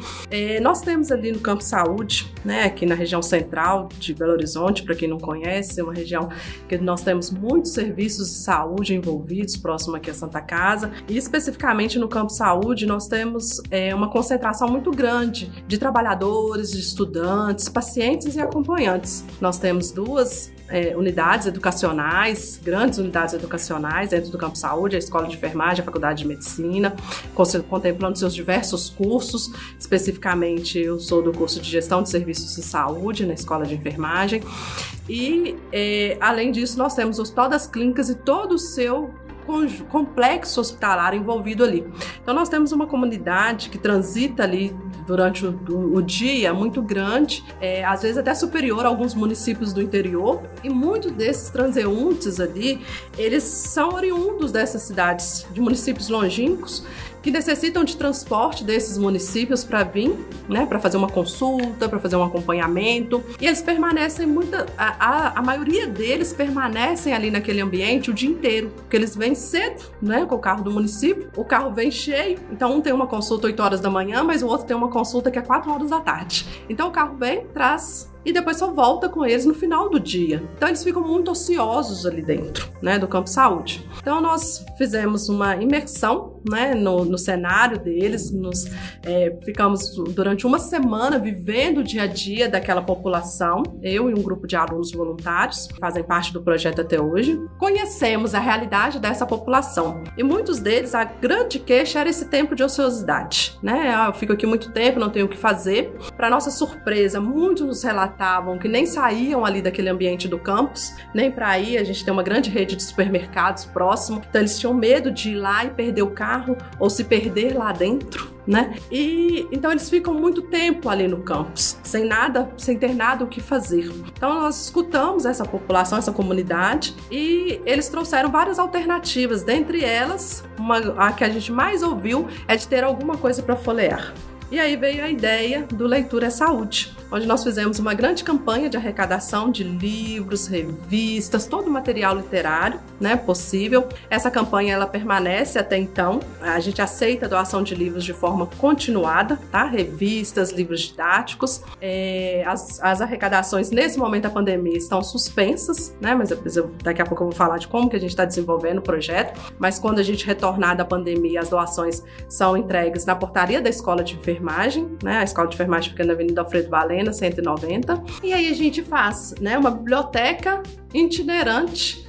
Nós temos ali no Campo Saúde, né, aqui na região central de Belo Horizonte, para quem não conhece, é uma região que nós temos muitos serviços de saúde envolvidos, próximo aqui a Santa Casa, e especificamente no Campo Saúde nós temos uma concentração muito grande de trabalhadores, de estudantes, pacientes e acompanhantes. Nós temos duas unidades educacionais, grandes unidades educacionais dentro do Campo Saúde, a Escola de Enfermagem, a Faculdade de Medicina, contemplando seus diversos cursos. Especificamente, eu sou do curso de Gestão de Serviços de Saúde na Escola de Enfermagem. E, além disso, nós temos o Hospital das Clínicas e todo o seu complexo hospitalar envolvido ali. Então nós temos uma comunidade que transita ali durante o dia muito grande, às vezes até superior a alguns municípios do interior, e muitos desses transeuntes ali, eles são oriundos dessas cidades, de municípios longínquos, que necessitam de transporte desses municípios para vir, né, para fazer uma consulta, para fazer um acompanhamento, e eles permanecem a maioria deles permanecem ali naquele ambiente o dia inteiro, porque eles vêm cedo, né, com o carro do município, o carro vem cheio, então um tem uma consulta 8 horas da manhã, mas o outro tem uma consulta que é 4 horas da tarde. Então o carro vem, traz e depois só volta com eles no final do dia. Então eles ficam muito ociosos ali dentro, né, do Campo Saúde. Então nós fizemos uma imersão, né, no cenário deles, ficamos durante uma semana vivendo o dia a dia daquela população, eu e um grupo de alunos voluntários, que fazem parte do projeto até hoje. Conhecemos a realidade dessa população e muitos deles, a grande queixa era esse tempo de ociosidade, né? Eu fico aqui muito tempo, não tenho o que fazer. Para nossa surpresa, muitos nos relatavam que nem saíam ali daquele ambiente do campus, nem para ir. A gente tem uma grande rede de supermercados próximo, então eles tinham medo de ir lá e perder o carro ou se perder lá dentro, né? E então eles ficam muito tempo ali no campus, sem ter nada o que fazer. Então nós escutamos essa população, essa comunidade, e eles trouxeram várias alternativas. Dentre elas, a que a gente mais ouviu é de ter alguma coisa para folhear. E aí veio a ideia do Leitura é Saúde, onde nós fizemos uma grande campanha de arrecadação de livros, revistas, todo o material literário, né, possível. Essa campanha ela permanece até então. A gente aceita a doação de livros de forma continuada, tá? Revistas, livros didáticos. As arrecadações nesse momento da pandemia estão suspensas, né? Mas daqui a pouco eu vou falar de como que a gente está desenvolvendo o projeto. Mas quando a gente retornar da pandemia, as doações são entregues na portaria da Escola de Enfermagem, né? A Escola de Enfermagem fica na Avenida Alfredo Balena, 190. E aí a gente faz, né, uma biblioteca itinerante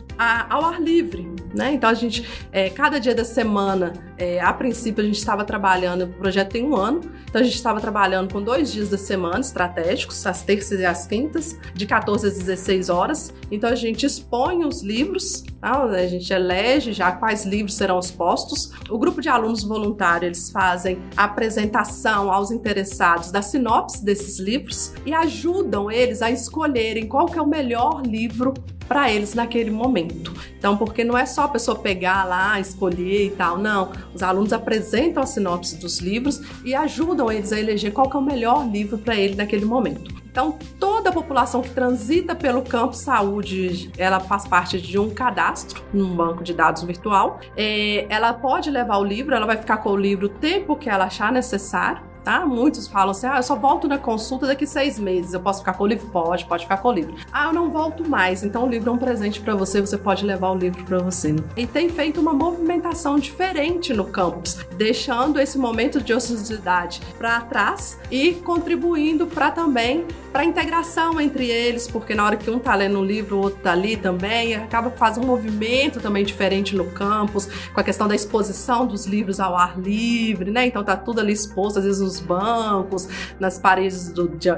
ao ar livre, né? Então a gente, cada dia da semana, a princípio a gente estava trabalhando, o projeto tem 1 ano, então a gente estava trabalhando com 2 dias da semana estratégicos, às terças e às quintas, de 14 às 16 horas. Então a gente expõe os livros, tá? A gente elege já quais livros serão expostos. O grupo de alunos voluntários, eles fazem a apresentação aos interessados da sinopse desses livros e ajudam eles a escolherem qual que é o melhor livro para eles naquele momento. Então, porque não é só a pessoa pegar lá, escolher e tal, não. Os alunos apresentam a sinopse dos livros e ajudam eles a eleger qual que é o melhor livro para ele naquele momento. Então, toda a população que transita pelo Campo Saúde, ela faz parte de um cadastro num banco de dados virtual. Ela pode levar o livro, ela vai ficar com o livro o tempo que ela achar necessário. Tá? Muitos falam assim, eu só volto na consulta daqui 6 meses, eu posso ficar com o livro? Pode ficar com o livro. Eu não volto mais, então o livro é um presente para você, você pode levar o livro para você. E tem feito uma movimentação diferente no campus, deixando esse momento de ociosidade para trás e contribuindo também para a integração entre eles, porque na hora que um tá lendo um livro, o outro tá ali também, acaba fazendo um movimento também diferente no campus, com a questão da exposição dos livros ao ar livre, né? Então tá tudo ali exposto, às vezes nos bancos, nas paredes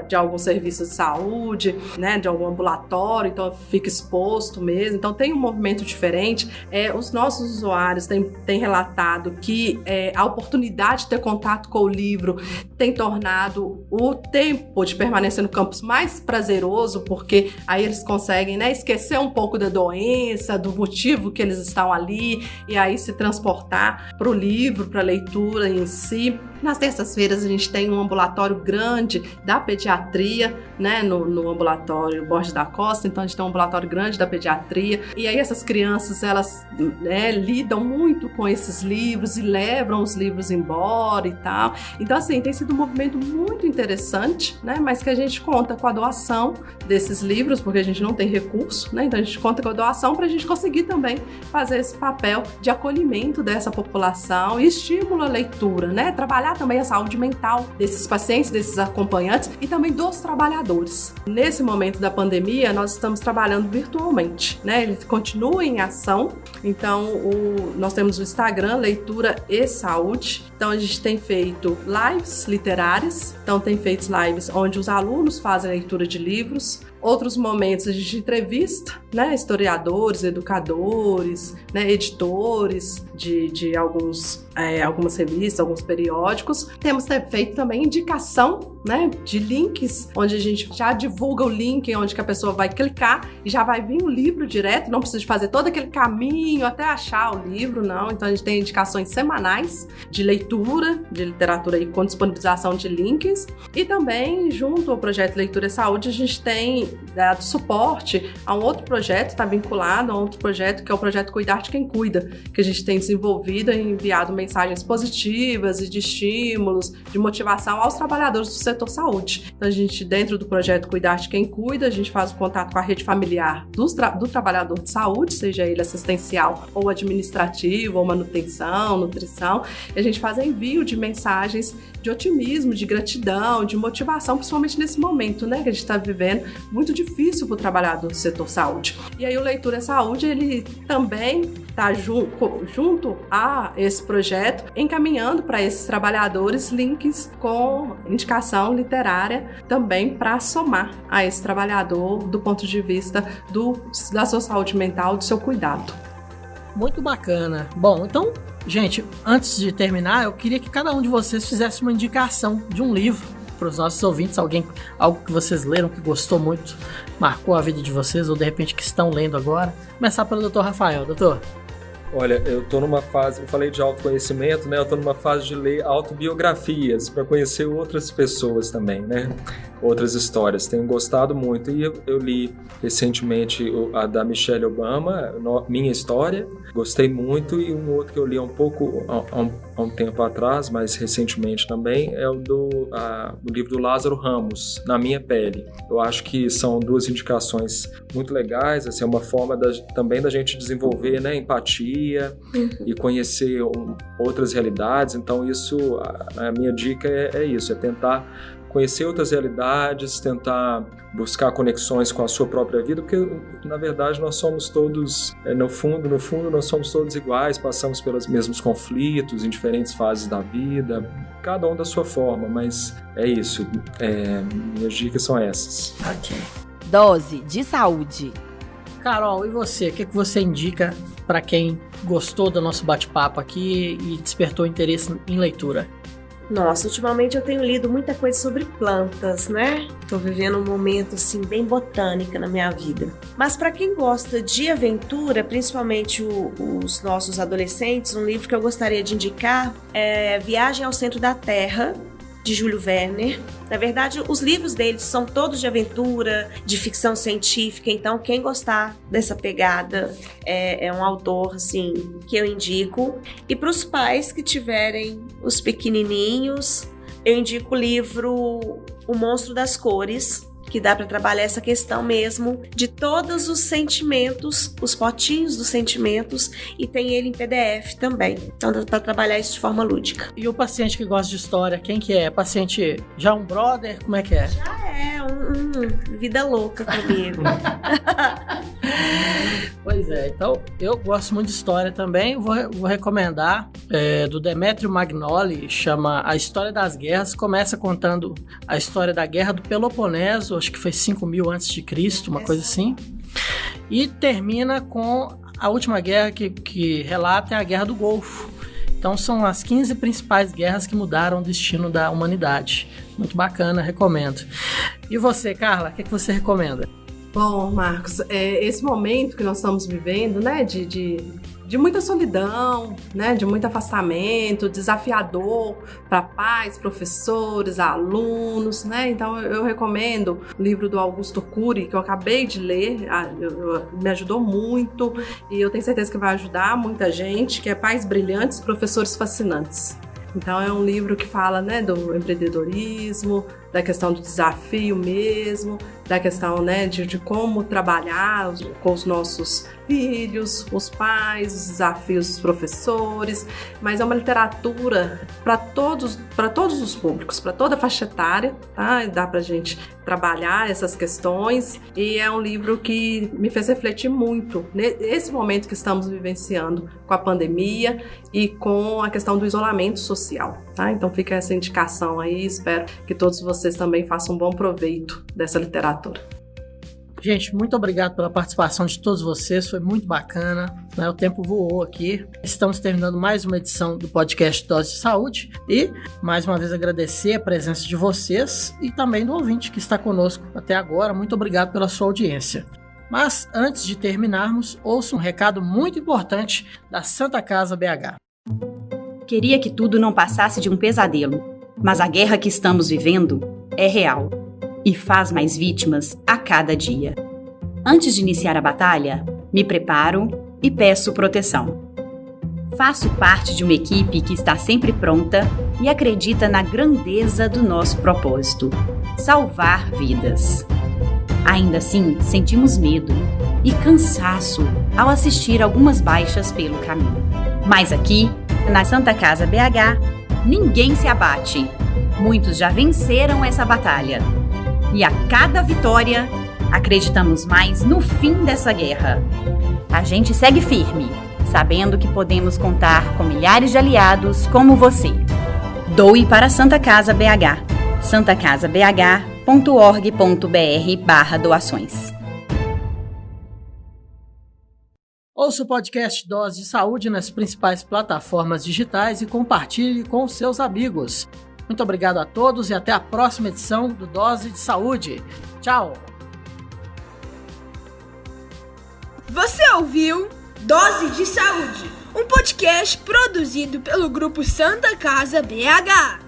de algum serviço de saúde, né, de algum ambulatório, então fica exposto mesmo. Então tem um movimento diferente. Os nossos usuários têm relatado que a oportunidade de ter contato com o livro tem tornado o tempo de permanência no campus mais prazeroso, porque aí eles conseguem, né, esquecer um pouco da doença, do motivo que eles estão ali, e aí se transportar para o livro, para a leitura em si. Nas terças-feiras a gente tem um ambulatório grande da pediatria, né, no ambulatório Borges da Costa, então a gente tem um ambulatório grande da pediatria, e aí essas crianças, elas, né, lidam muito com esses livros e levam os livros embora e tal. Então assim, tem sido um movimento muito interessante, né, mas que a gente conta com a doação desses livros, porque a gente não tem recurso, né, então a gente conta com a doação para a gente conseguir também fazer esse papel de acolhimento dessa população e estímulo à leitura, né, trabalhar também a saúde mental desses pacientes, desses acompanhantes e também dos trabalhadores. Nesse momento da pandemia, nós estamos trabalhando virtualmente, né? Ele continua em ação. Então, nós temos o Instagram, Leitura e Saúde. Então, a gente tem feito lives literárias. Então, tem feito lives onde os alunos fazem a leitura de livros, Outros momentos a gente entrevista, né, historiadores, educadores, né, editores de algumas revistas, alguns periódicos. Temos feito também indicação, né, de links, onde a gente já divulga o link, onde que a pessoa vai clicar e já vai vir o livro direto, não precisa de fazer todo aquele caminho até achar o livro, não. Então a gente tem indicações semanais de leitura, de literatura aí, com disponibilização de links. E também, junto ao projeto Leitura e Saúde, a gente tem dado suporte a um outro projeto, está vinculado a outro projeto, que é o projeto Cuidar de Quem Cuida, que a gente tem desenvolvido e enviado mensagens positivas e de estímulos, de motivação aos trabalhadores do setor saúde. Então a gente, dentro do projeto Cuidar de Quem Cuida, a gente faz o contato com a rede familiar do trabalhador de saúde, seja ele assistencial ou administrativo, ou manutenção, nutrição, e a gente faz envio de mensagens de otimismo, de gratidão, de motivação, principalmente nesse momento, né, que a gente está vivendo, muito difícil para o trabalhador do setor saúde. E aí o Leitura é Saúde, ele também está junto a esse projeto, encaminhando para esses trabalhadores links com indicação literária também para somar a esse trabalhador do ponto de vista da sua saúde mental, do seu cuidado. Muito bacana. Bom, então, gente, antes de terminar, eu queria que cada um de vocês fizesse uma indicação de um livro para os nossos ouvintes, algo que vocês leram, que gostou muito, marcou a vida de vocês, ou de repente que estão lendo agora. Começar pelo Dr. Rafael. Doutor? Olha, eu tô numa fase, eu falei de autoconhecimento, né? Eu tô numa fase de ler autobiografias para conhecer outras pessoas também, né? Outras histórias. Tenho gostado muito. E eu li recentemente a da Michelle Obama, Minha História. Gostei muito. E um outro que eu li há um tempo atrás, mas recentemente também, é o livro do Lázaro Ramos, Na Minha Pele. Eu acho que são duas indicações muito legais. Assim, é uma forma também da gente desenvolver, né, empatia e conhecer outras realidades. Então, a minha dica é isso, é tentar conhecer outras realidades, tentar buscar conexões com a sua própria vida, porque, na verdade, nós somos todos, no fundo, nós somos todos iguais, passamos pelos mesmos conflitos em diferentes fases da vida, cada um da sua forma, mas é isso. Minhas dicas são essas. Ok. Dose de saúde. Carol, e você? O que você indica para quem gostou do nosso bate-papo aqui e despertou interesse em leitura? Nossa, ultimamente eu tenho lido muita coisa sobre plantas, né? Tô vivendo um momento, assim, bem botânica na minha vida. Mas para quem gosta de aventura, principalmente os nossos adolescentes, um livro que eu gostaria de indicar é Viagem ao Centro da Terra, de Júlio Verne. Na verdade, os livros deles são todos de aventura, de ficção científica, então quem gostar dessa pegada é um autor, assim, que eu indico. E para os pais que tiverem os pequenininhos, eu indico o livro O Monstro das Cores, que dá para trabalhar essa questão mesmo de todos os sentimentos, os potinhos dos sentimentos, e tem ele em PDF também. Então dá para trabalhar isso de forma lúdica. E o paciente que gosta de história, quem que é? Paciente já um brother? Como é que é? Já é vida louca comigo. Pois é, então eu gosto muito de história também, vou recomendar do Demetrio Magnoli, chama A História das Guerras, começa contando a história da Guerra do Peloponeso, acho que foi 5.000 a.C., uma coisa assim, e termina com a última guerra que relata é a Guerra do Golfo. Então são as 15 principais guerras que mudaram o destino da humanidade. Muito bacana, recomendo. E você, Carla, o que você recomenda? Bom, Marcos, esse momento que nós estamos vivendo, né, de muita solidão, né, de muito afastamento, desafiador para pais, professores, alunos, né? Então eu recomendo o livro do Augusto Cury, que eu acabei de ler, me ajudou muito e eu tenho certeza que vai ajudar muita gente, que é Pais Brilhantes, Professores Fascinantes. Então é um livro que fala, né, do empreendedorismo, da questão do desafio mesmo, da questão, né, de como trabalhar com os nossos filhos, os pais, os desafios dos professores, mas é uma literatura para todos os públicos, para toda a faixa etária, tá? Dá pra gente trabalhar essas questões e é um livro que me fez refletir muito nesse momento que estamos vivenciando com a pandemia e com a questão do isolamento social, tá? Então fica essa indicação aí, espero que todos vocês também façam um bom proveito dessa literatura. Gente, muito obrigado pela participação de todos vocês, foi muito bacana, né? O tempo voou aqui. Estamos terminando mais uma edição do podcast Dose de Saúde e, mais uma vez, agradecer a presença de vocês e também do ouvinte que está conosco até agora. Muito obrigado pela sua audiência. Mas, antes de terminarmos, ouça um recado muito importante da Santa Casa BH. Queria que tudo não passasse de um pesadelo, mas a guerra que estamos vivendo é real e faz mais vítimas a cada dia. Antes de iniciar a batalha, me preparo e peço proteção. Faço parte de uma equipe que está sempre pronta e acredita na grandeza do nosso propósito: salvar vidas. Ainda assim, sentimos medo e cansaço ao assistir algumas baixas pelo caminho. Mas aqui, na Santa Casa BH, ninguém se abate. Muitos já venceram essa batalha. E a cada vitória, acreditamos mais no fim dessa guerra. A gente segue firme, sabendo que podemos contar com milhares de aliados como você. Doe para a Santa Casa BH. santacasabh.org.br/doações. Ouça o podcast Dose de Saúde nas principais plataformas digitais e compartilhe com seus amigos. Muito obrigado a todos e até a próxima edição do Dose de Saúde. Tchau! Você ouviu Dose de Saúde, um podcast produzido pelo Grupo Santa Casa BH.